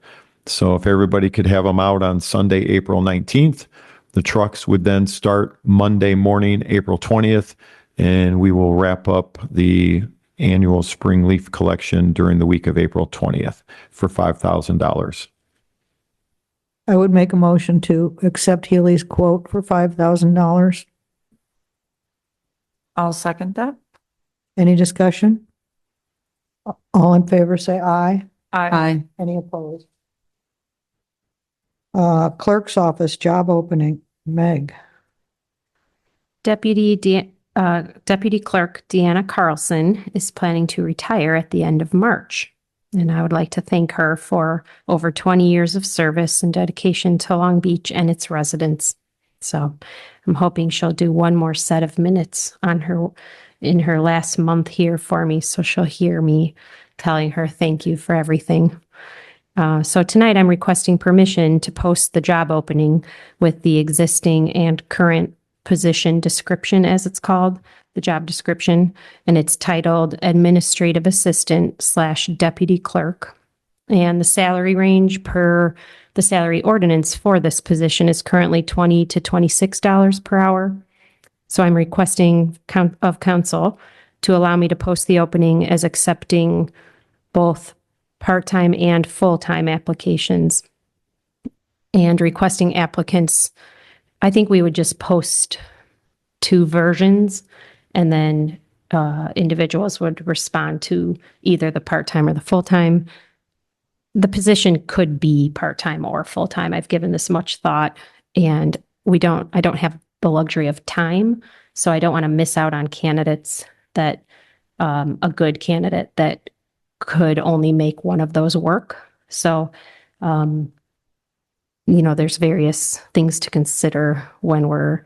So if everybody could have them out on Sunday, April 19th, the trucks would then start Monday morning, April 20th, and we will wrap up the annual spring leaf collection during the week of April 20th for $5,000. I would make a motion to accept Healy's quote for $5,000. I'll second that. Any discussion? All in favor, say aye. Aye. Any opposed? Clerk's office, job opening, Meg. Deputy Clerk Deanna Carlson is planning to retire at the end of March. And I would like to thank her for over 20 years of service and dedication to Long Beach and its residents. So I'm hoping she'll do one more set of minutes in her last month here for me. So she'll hear me telling her thank you for everything. So tonight I'm requesting permission to post the job opening with the existing and current position description, as it's called, the job description, and it's titled Administrative Assistant / Deputy Clerk. And the salary range per the salary ordinance for this position is currently $20 to $26 per hour. So I'm requesting of council to allow me to post the opening as accepting both part-time and full-time applications, and requesting applicants. I think we would just post 2 versions, and then individuals would respond to either the part-time or the full-time. The position could be part-time or full-time. I've given this much thought, and I don't have the luxury of time, so I don't want to miss out on candidates that, a good candidate that could only make one of those work. So, there's various things to consider when we're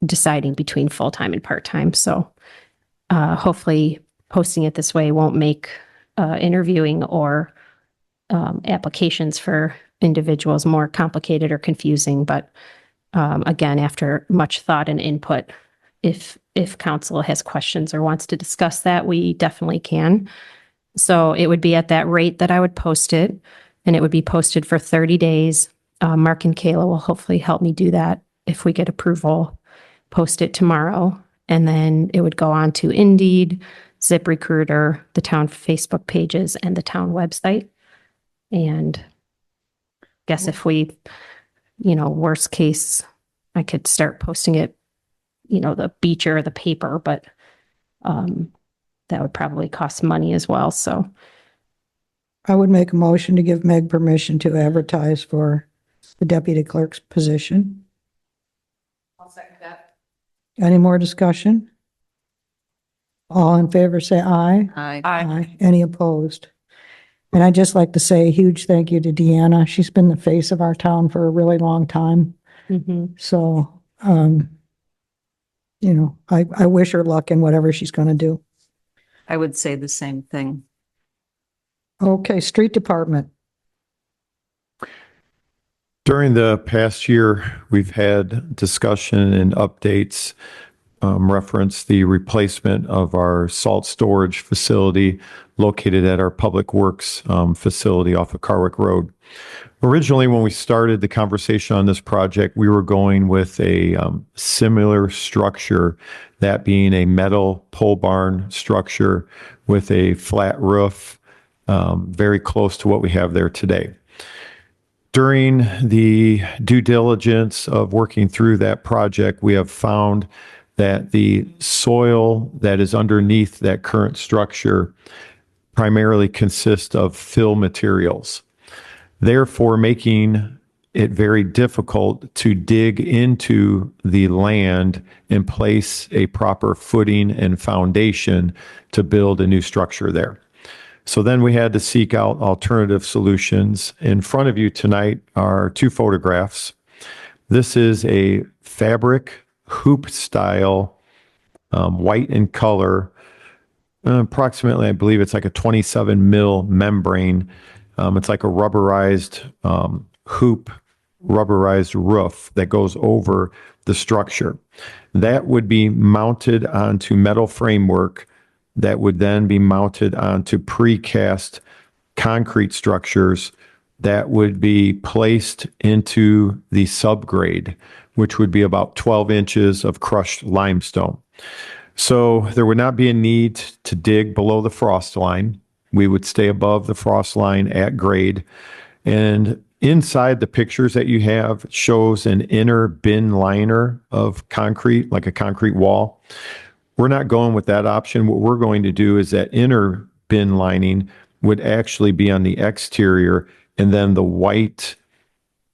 deciding between full-time and part-time. So hopefully posting it this way won't make interviewing or applications for individuals more complicated or confusing. But again, after much thought and input, if council has questions or wants to discuss that, we definitely can. So it would be at that rate that I would post it, and it would be posted for 30 days. Mark and Kayla will hopefully help me do that if we get approval. Post it tomorrow, and then it would go on to Indeed, ZipRecruiter, the town Facebook pages, and the town website. And guess if we, worst case, I could start posting it, the Beecher or the paper, but that would probably cost money as well. So I would make a motion to give Meg permission to advertise for the deputy clerk's position. I'll second that. Any more discussion? All in favor, say aye. Aye. Aye. Any opposed? And I'd just like to say a huge thank you to Deanna. She's been the face of our town for a really long time. So, I wish her luck in whatever she's going to do. I would say the same thing. Okay, street department. During the past year, we've had discussion and updates reference the replacement of our salt storage facility located at our Public Works facility off of Carwick Road. Originally, when we started the conversation on this project, we were going with a similar structure, that being a metal pole barn structure with a flat roof, very close to what we have there today. During the due diligence of working through that project, we have found that the soil that is underneath that current structure primarily consists of fill materials, therefore making it very difficult to dig into the land and place a proper footing and foundation to build a new structure there. So then we had to seek out alternative solutions. In front of you tonight are 2 photographs. This is a fabric hoop style, white in color, approximately, I believe it's like a 27 mil membrane. It's like a rubberized hoop rubberized roof that goes over the structure. That would be mounted onto metal framework that would then be mounted onto precast concrete structures that would be placed into the subgrade, which would be about 12 inches of crushed limestone. So there would not be a need to dig below the frost line. We would stay above the frost line at grade. And inside the pictures that you have shows an inner bin liner of concrete, like a concrete wall. We're not going with that option. What we're going to do is that inner bin lining would actually be on the exterior, and then the white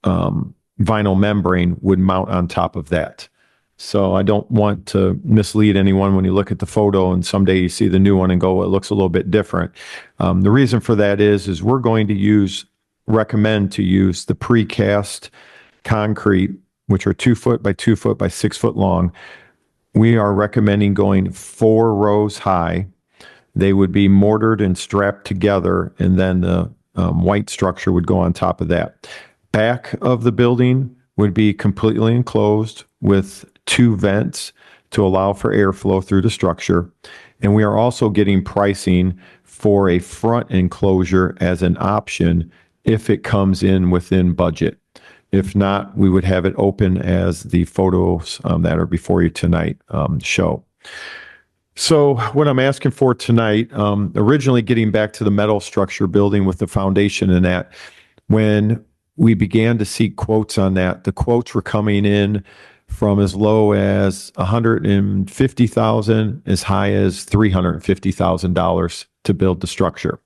vinyl membrane would mount on top of that. So I don't want to mislead anyone when you look at the photo and someday you see the new one and go, well, it looks a little bit different. The reason for that is we're going to recommend to use the precast concrete, which are 2 foot by 2 foot by 6 foot long. We are recommending going 4 rows high. They would be mortared and strapped together, and then the white structure would go on top of that. Back of the building would be completely enclosed with 2 vents to allow for airflow through the structure. And we are also getting pricing for a front enclosure as an option if it comes in within budget. If not, we would have it open as the photos that are before you tonight show. So what I'm asking for tonight, originally getting back to the metal structure building with the foundation and that, when we began to seek quotes on that, the quotes were coming in from as low as $150,000 as high as $350,000 to build the structure.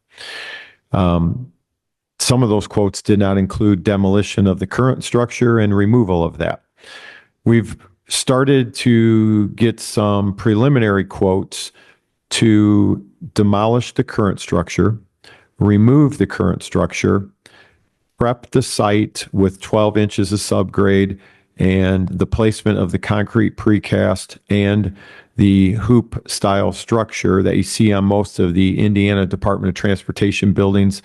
Some of those quotes did not include demolition of the current structure and removal of that. We've started to get some preliminary quotes to demolish the current structure, remove the current structure, prep the site with 12 inches of subgrade and the placement of the concrete precast and the hoop style structure that you see on most of the Indiana Department of Transportation buildings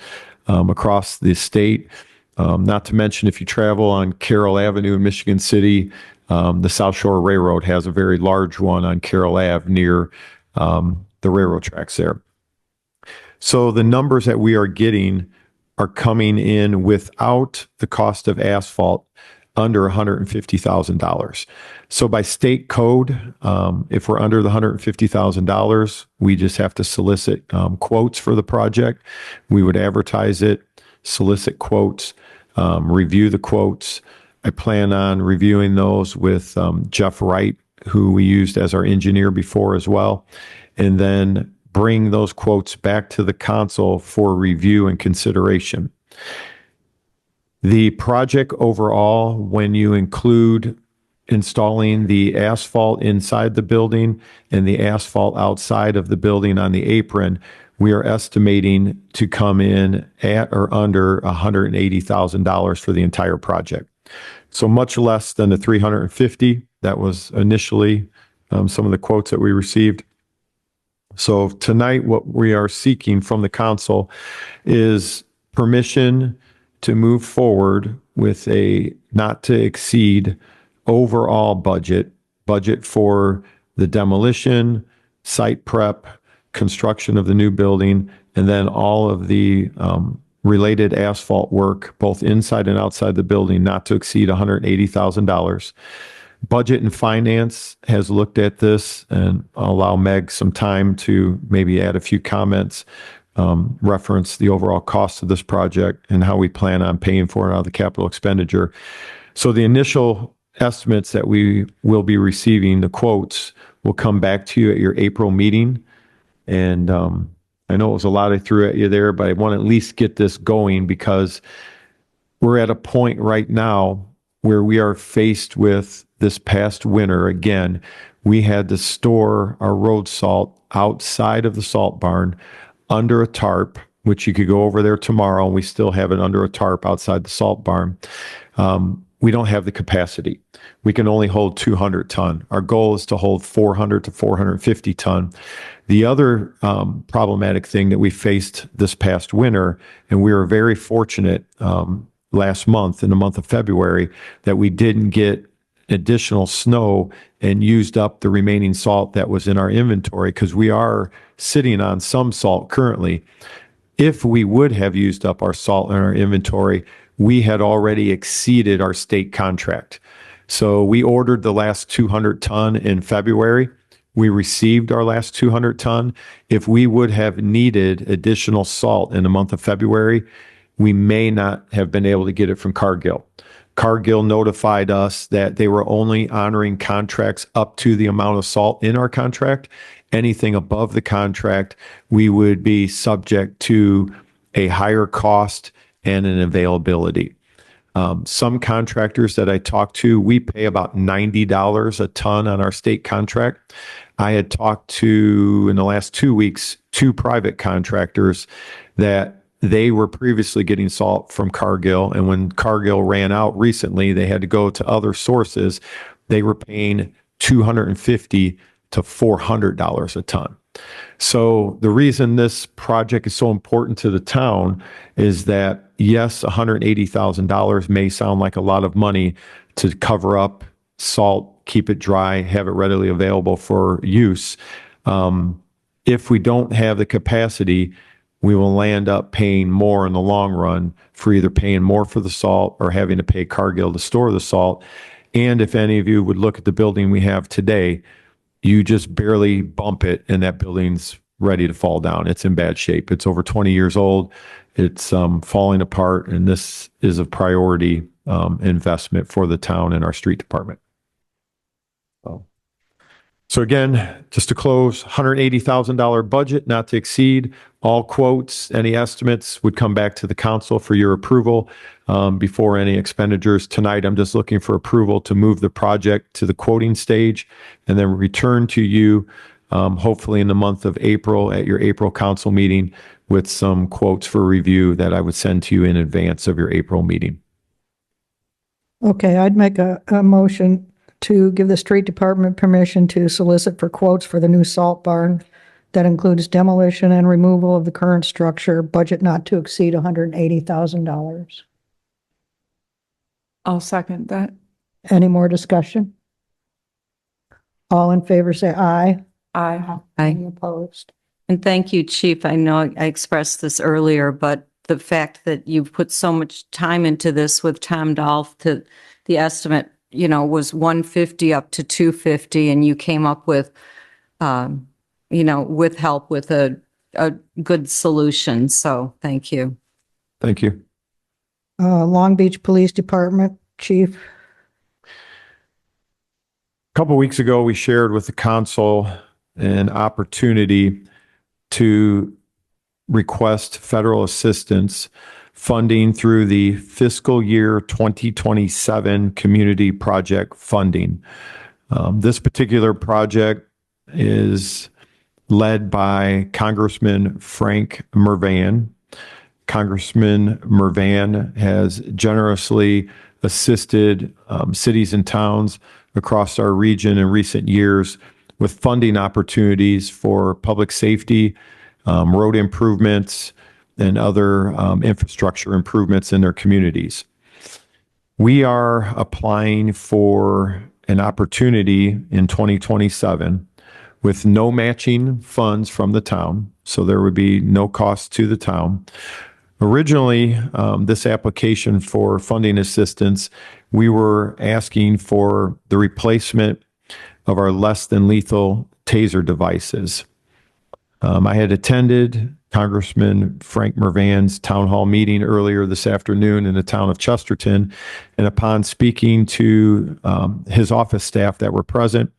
across the state. Not to mention, if you travel on Carroll Avenue in Michigan City, the South Shore Railroad has a very large one on Carroll Ave near the railroad tracks there. So the numbers that we are getting are coming in without the cost of asphalt under $150,000. So by state code, if we're under the $150,000, we just have to solicit quotes for the project. We would advertise it, solicit quotes, review the quotes. I plan on reviewing those with Jeff Wright, who we used as our engineer before as well, and then bring those quotes back to the council for review and consideration. The project overall, when you include installing the asphalt inside the building and the asphalt outside of the building on the apron, we are estimating to come in at or under $180,000 for the entire project. So much less than the $350 that was initially some of the quotes that we received. So tonight, what we are seeking from the council is permission to move forward with a not to exceed overall budget for the demolition, site prep, construction of the new building, and then all of the related asphalt work, both inside and outside the building, not to exceed $180,000. Budget and Finance has looked at this, and I'll allow Meg some time to maybe add a few comments, reference the overall cost of this project and how we plan on paying for it out of the capital expenditure. So the initial estimates that we will be receiving, the quotes, will come back to you at your April meeting. And I know it was a lot I threw at you there, but I want to at least get this going because we're at a point right now where we are faced with this past winter. Again, we had to store our road salt outside of the salt barn under a tarp, which you could go over there tomorrow, and we still have it under a tarp outside the salt barn. We don't have the capacity. We can only hold 200 ton. Our goal is to hold 400 to 450 ton. The other problematic thing that we faced this past winter, and we were very fortunate last month, in the month of February, that we didn't get additional snow and used up the remaining salt that was in our inventory, because we are sitting on some salt currently. If we would have used up our salt in our inventory, we had already exceeded our state contract. So we ordered the last 200 ton in February. We received our last 200 ton. If we would have needed additional salt in the month of February, we may not have been able to get it from Cargill. Cargill notified us that they were only honoring contracts up to the amount of salt in our contract. Anything above the contract, we would be subject to a higher cost and an availability. Some contractors that I talked to, we pay about $90 a ton on our state contract. I had talked to, in the last 2 weeks, 2 private contractors that they were previously getting salt from Cargill. And when Cargill ran out recently, they had to go to other sources. They were paying $250 to $400 a ton. So the reason this project is so important to the town is that, yes, $180,000 may sound like a lot of money to cover up salt, keep it dry, have it readily available for use. If we don't have the capacity, we will land up paying more in the long run for either paying more for the salt or having to pay Cargill to store the salt. And if any of you would look at the building we have today, you just barely bump it and that building's ready to fall down. It's in bad shape. It's over 20 years old. It's falling apart, and this is a priority investment for the town and our street department. So again, just to close, $180,000 budget, not to exceed. All quotes, any estimates would come back to the council for your approval before any expenditures. Tonight, I'm just looking for approval to move the project to the quoting stage and then return to you, hopefully in the month of April at your April council meeting, with some quotes for review that I would send to you in advance of your April meeting. Okay, I'd make a motion to give the street department permission to solicit for quotes for the new salt barn that includes demolition and removal of the current structure, budget not to exceed $180,000. I'll second that. Any more discussion? All in favor, say aye. Aye. Any opposed? And thank you, Chief. I know I expressed this earlier, but the fact that you've put so much time into this with Tom Dolph, to the estimate, was 150 up to 250, and you came up with, with help with a good solution. So thank you. Thank you. Long Beach Police Department, Chief. A couple weeks ago, we shared with the council an opportunity to request federal assistance funding through the fiscal year 2027 community project funding. This particular project is led by Congressman Frank Mervan. Congressman Mervan has generously assisted cities and towns across our region in recent years with funding opportunities for public safety, road improvements, and other infrastructure improvements in their communities. We are applying for an opportunity in 2027 with no matching funds from the town, so there would be no cost to the town. Originally, this application for funding assistance, we were asking for the replacement of our less than lethal taser devices. I had attended Congressman Frank Mervan's town hall meeting earlier this afternoon in the town of Chesterton, and upon speaking to his office staff that were present,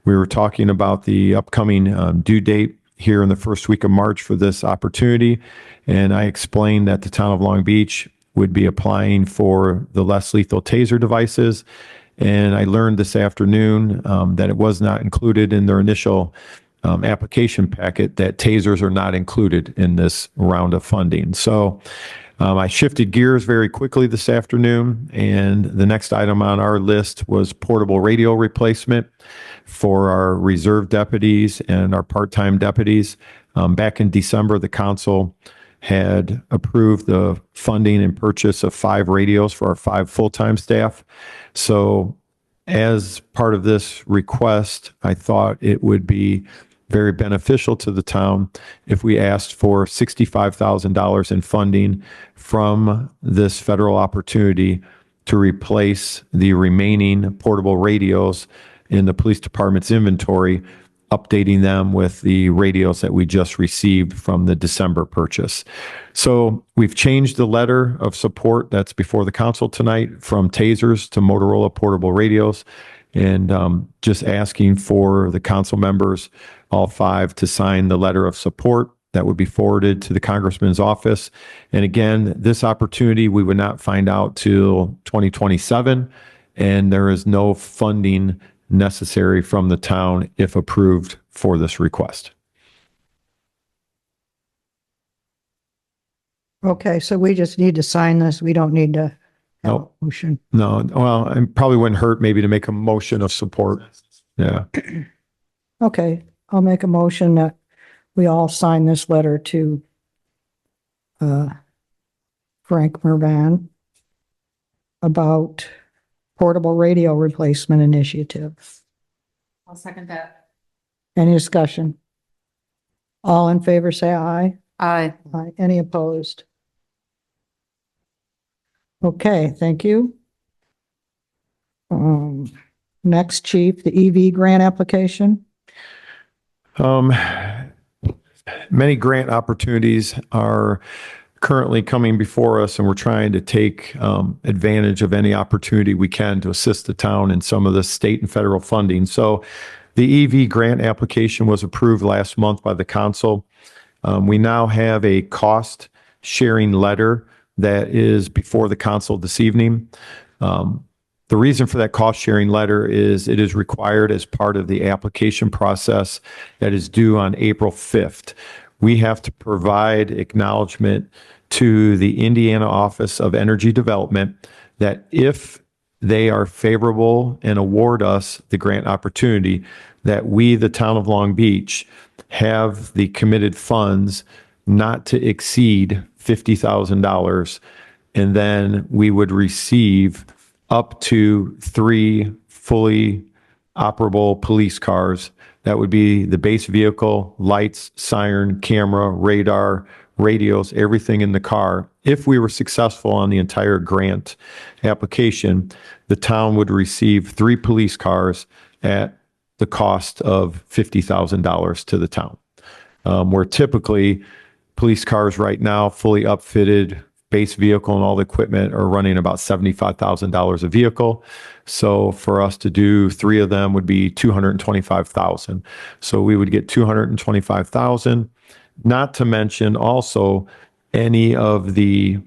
we were talking about the upcoming due date here in the first week of March for this opportunity, and I explained that the town of Long Beach would be applying for the less lethal taser devices, and I learned this afternoon that it was not included in their initial application packet, that tasers are not included in this round of funding. So I shifted gears very quickly this afternoon, and the next item on our list was portable radio replacement for our reserve deputies and our part-time deputies. Back in December, the council had approved the funding and purchase of 5 radios for our 5 full-time staff. So as part of this request, I thought it would be very beneficial to the town if we asked for $65,000 in funding from this federal opportunity to replace the remaining portable radios in the police department's inventory, updating them with the radios that we just received from the December purchase. So we've changed the letter of support that's before the council tonight from tasers to Motorola portable radios, and just asking for the council members, all 5, to sign the letter of support that would be forwarded to the congressman's office. And again, this opportunity we would not find out till 2027, and there is no funding necessary from the town if approved for this request. Okay, so we just need to sign this. We don't need to have a Nope. motion. No, well, it probably wouldn't hurt maybe to make a motion of support. Yeah. Okay, I'll make a motion that we all sign this letter to Frank Mervan about portable radio replacement initiative. I'll second that. Any discussion? All in favor, say aye. Aye. Aye. Any opposed? Okay, thank you. Next, Chief, the EV grant application. Many grant opportunities are currently coming before us, and we're trying to take advantage of any opportunity we can to assist the town in some of the state and federal funding. So the EV grant application was approved last month by the council. We now have a cost sharing letter that is before the council this evening. The reason for that cost sharing letter is it is required as part of the application process that is due on April 5th. We have to provide acknowledgement to the Indiana Office of Energy Development that if they are favorable and award us the grant opportunity, that we, the town of Long Beach, have the committed funds not to exceed $50,000, and then we would receive up to 3 fully operable police cars. That would be the base vehicle, lights, siren, camera, radar, radios, everything in the car. If we were successful on the entire grant application, the town would receive 3 police cars at the cost of $50,000 to the town. Where typically police cars right now, fully upfitted, base vehicle and all the equipment, are running about $75,000 a vehicle. So for us to do 3 of them would be $225,000. So we would get $225,000, not to mention also any of the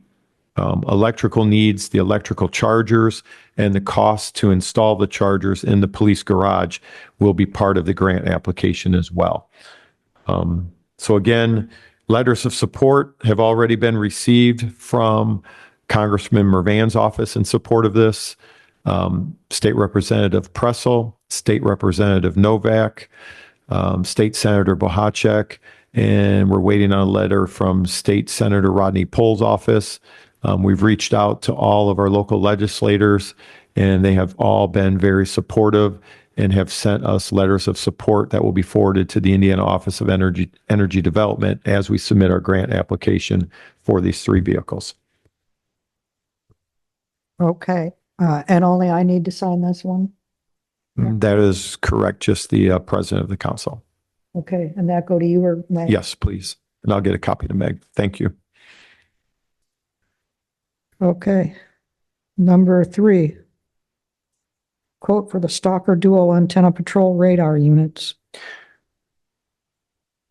electrical needs, the electrical chargers, and the cost to install the chargers in the police garage will be part of the grant application as well. So again, letters of support have already been received from Congressman Mervan's office in support of this. State Representative Pressel, State Representative Novak, State Senator Bohacek, and we're waiting on a letter from State Senator Rodney Pohl's office. We've reached out to all of our local legislators, and they have all been very supportive and have sent us letters of support that will be forwarded to the Indiana Office of Energy Development as we submit our grant application for these 3 vehicles. Okay, and only I need to sign this one? That is correct, just the president of the council. Okay, and that go to you or Meg? Yes, please. And I'll get a copy to Meg. Thank you. Okay. Number 3. Quote for the Stalker Dual Antenna Patrol Radar Units.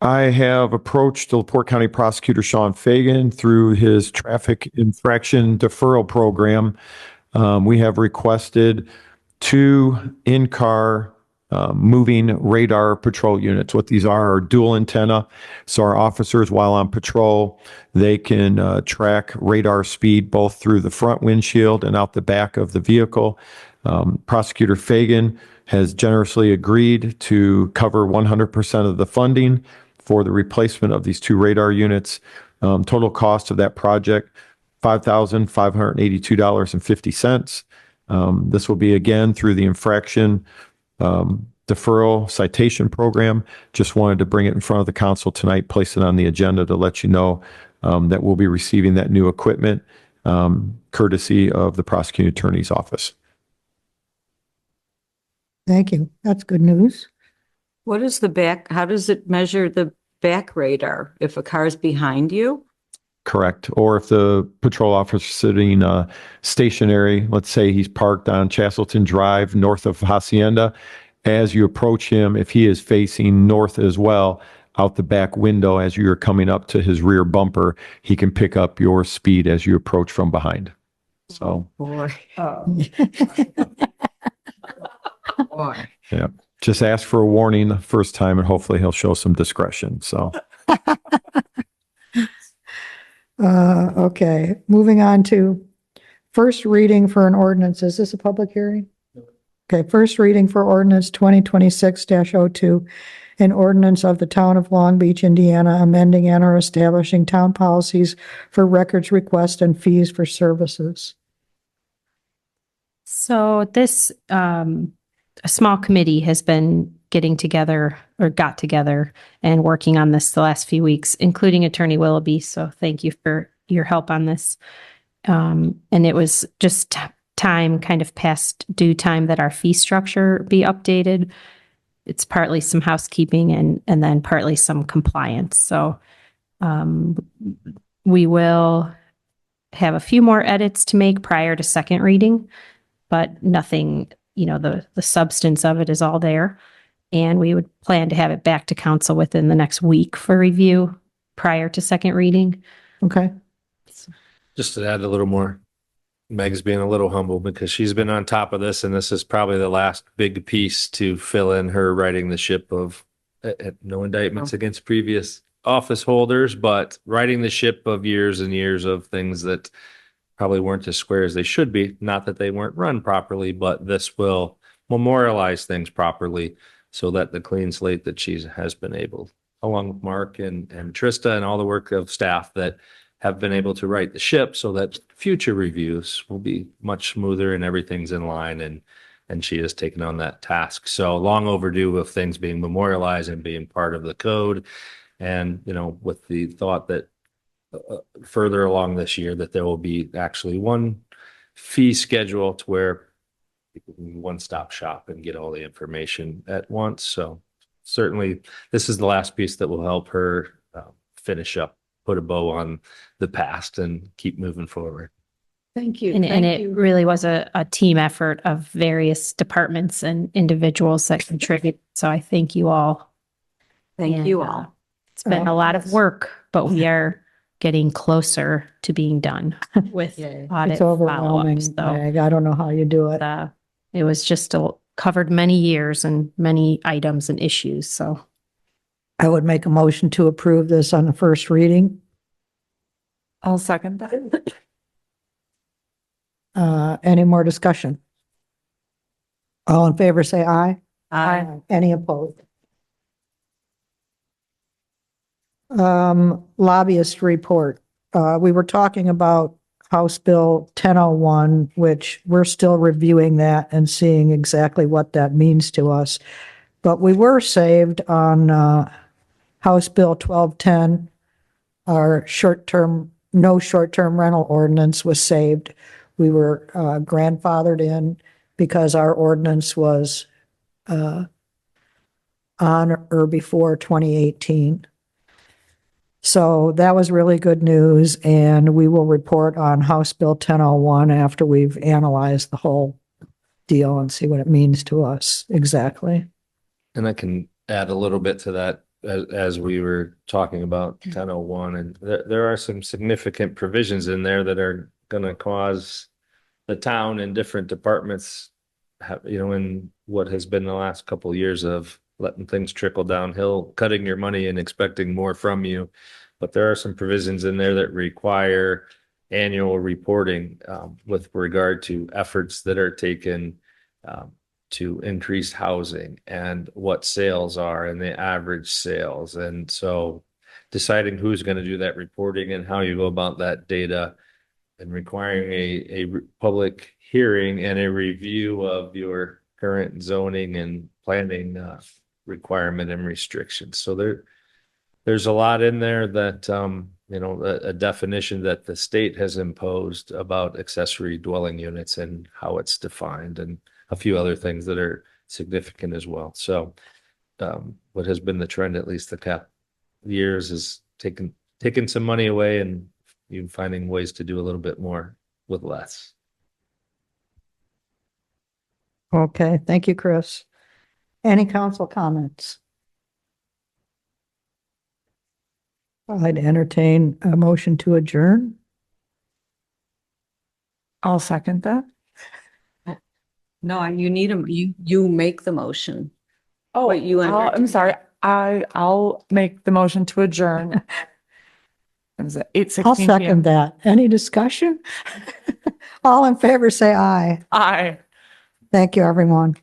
I have approached the LaPorte County Prosecutor Sean Fagan through his traffic infraction deferral program. We have requested 2 in-car moving radar patrol units. What these are dual antenna. So our officers, while on patrol, they can track radar speed both through the front windshield and out the back of the vehicle. Prosecutor Fagan has generously agreed to cover 100% of the funding for the replacement of these 2 radar units. Total cost of that project, $5,582.50. This will be again through the infraction deferral citation program. Just wanted to bring it in front of the council tonight, place it on the agenda to let you know that we'll be receiving that new equipment courtesy of the prosecuting attorney's office. Thank you. That's good news. What is the back, how does it measure the back radar if a car is behind you? Correct. Or if the patrol officer is sitting stationary, let's say he's parked on Chastleton Drive north of Hacienda, as you approach him, if he is facing north as well, out the back window as you're coming up to his rear bumper, he can pick up your speed as you approach from behind. So, Boy. Boy. yeah, just ask for a warning the first time and hopefully he'll show some discretion. So, Okay, moving on to first reading for an ordinance. Is this a public hearing? Okay, first reading for ordinance 2026-02, an ordinance of the town of Long Beach, Indiana, amending and or establishing town policies for records request and fees for services. So this, a small committee has been getting together or got together and working on this the last few weeks, including Attorney Willoughby. So thank you for your help on this. And it was just time, kind of past due time, that our fee structure be updated. It's partly some housekeeping and then partly some compliance. So we will have a few more edits to make prior to second reading, but nothing, the substance of it is all there. And we would plan to have it back to council within the next week for review prior to second reading. Okay, Just to add a little more, Meg's being a little humble because she's been on top of this, and this is probably the last big piece to fill in her righting the ship of no indictments against previous office holders, but righting the ship of years and years of things that probably weren't as square as they should be. Not that they weren't run properly, but this will memorialize things properly so that the clean slate that she has been able, along with Mark and Trista and all the work of staff that have been able to right the ship, so that future reviews will be much smoother and everything's in line, and she has taken on that task. So long overdue of things being memorialized and being part of the code. And, with the thought that further along this year that there will be actually one fee schedule to where people can one-stop shop and get all the information at once. So certainly this is the last piece that will help her finish up, put a bow on the past and keep moving forward. Thank you. And Thank it you. really was a team effort of various departments and individuals that contribute. So I thank you all. Thank you And, all. It's been a lot of work, but we are getting closer to being done with audit it's overwhelming. follow-ups. So Meg. I don't know how you do it. it was just covered many years and many items and issues. So I would make a motion to approve this on the first reading. I'll second that. Any more discussion? All in favor, say aye. Aye. Any opposed? Lobbyist report. We were talking about House Bill 1001, which we're still reviewing that and seeing exactly what that means to us. But we were saved on House Bill 1210. Our no short-term rental ordinance was saved. We were grandfathered in because our ordinance was on or before 2018. So that was really good news, and we will report on House Bill 1001 after we've analyzed the whole deal and see what it means to us exactly. And I can add a little bit to that as we were talking about 1001, and there are some significant provisions in there that are going to cause the town and different departments in what has been the last couple of years of letting things trickle downhill, cutting your money and expecting more from you. But there are some provisions in there that require annual reporting with regard to efforts that are taken to increase housing and what sales are and the average sales. And so deciding who's going to do that reporting and how you go about that data, and requiring public hearing and a review of your current zoning and planning requirement and restrictions. So there's a lot in there that, a definition that the state has imposed about accessory dwelling units and how it's defined, and a few other things that are significant as well. So what has been the trend, at least the past years, is taking some money away and you finding ways to do a little bit more with less. Okay, thank you, Chris. Any council comments? I'd entertain a motion to adjourn. I'll second that. No, you need you make the motion. Oh, Wait, you I'm sorry. I'll make the motion to adjourn. Is it 8:16 I'll p.m.? second that. Any discussion? All in favor, say aye. Aye. Thank you, everyone.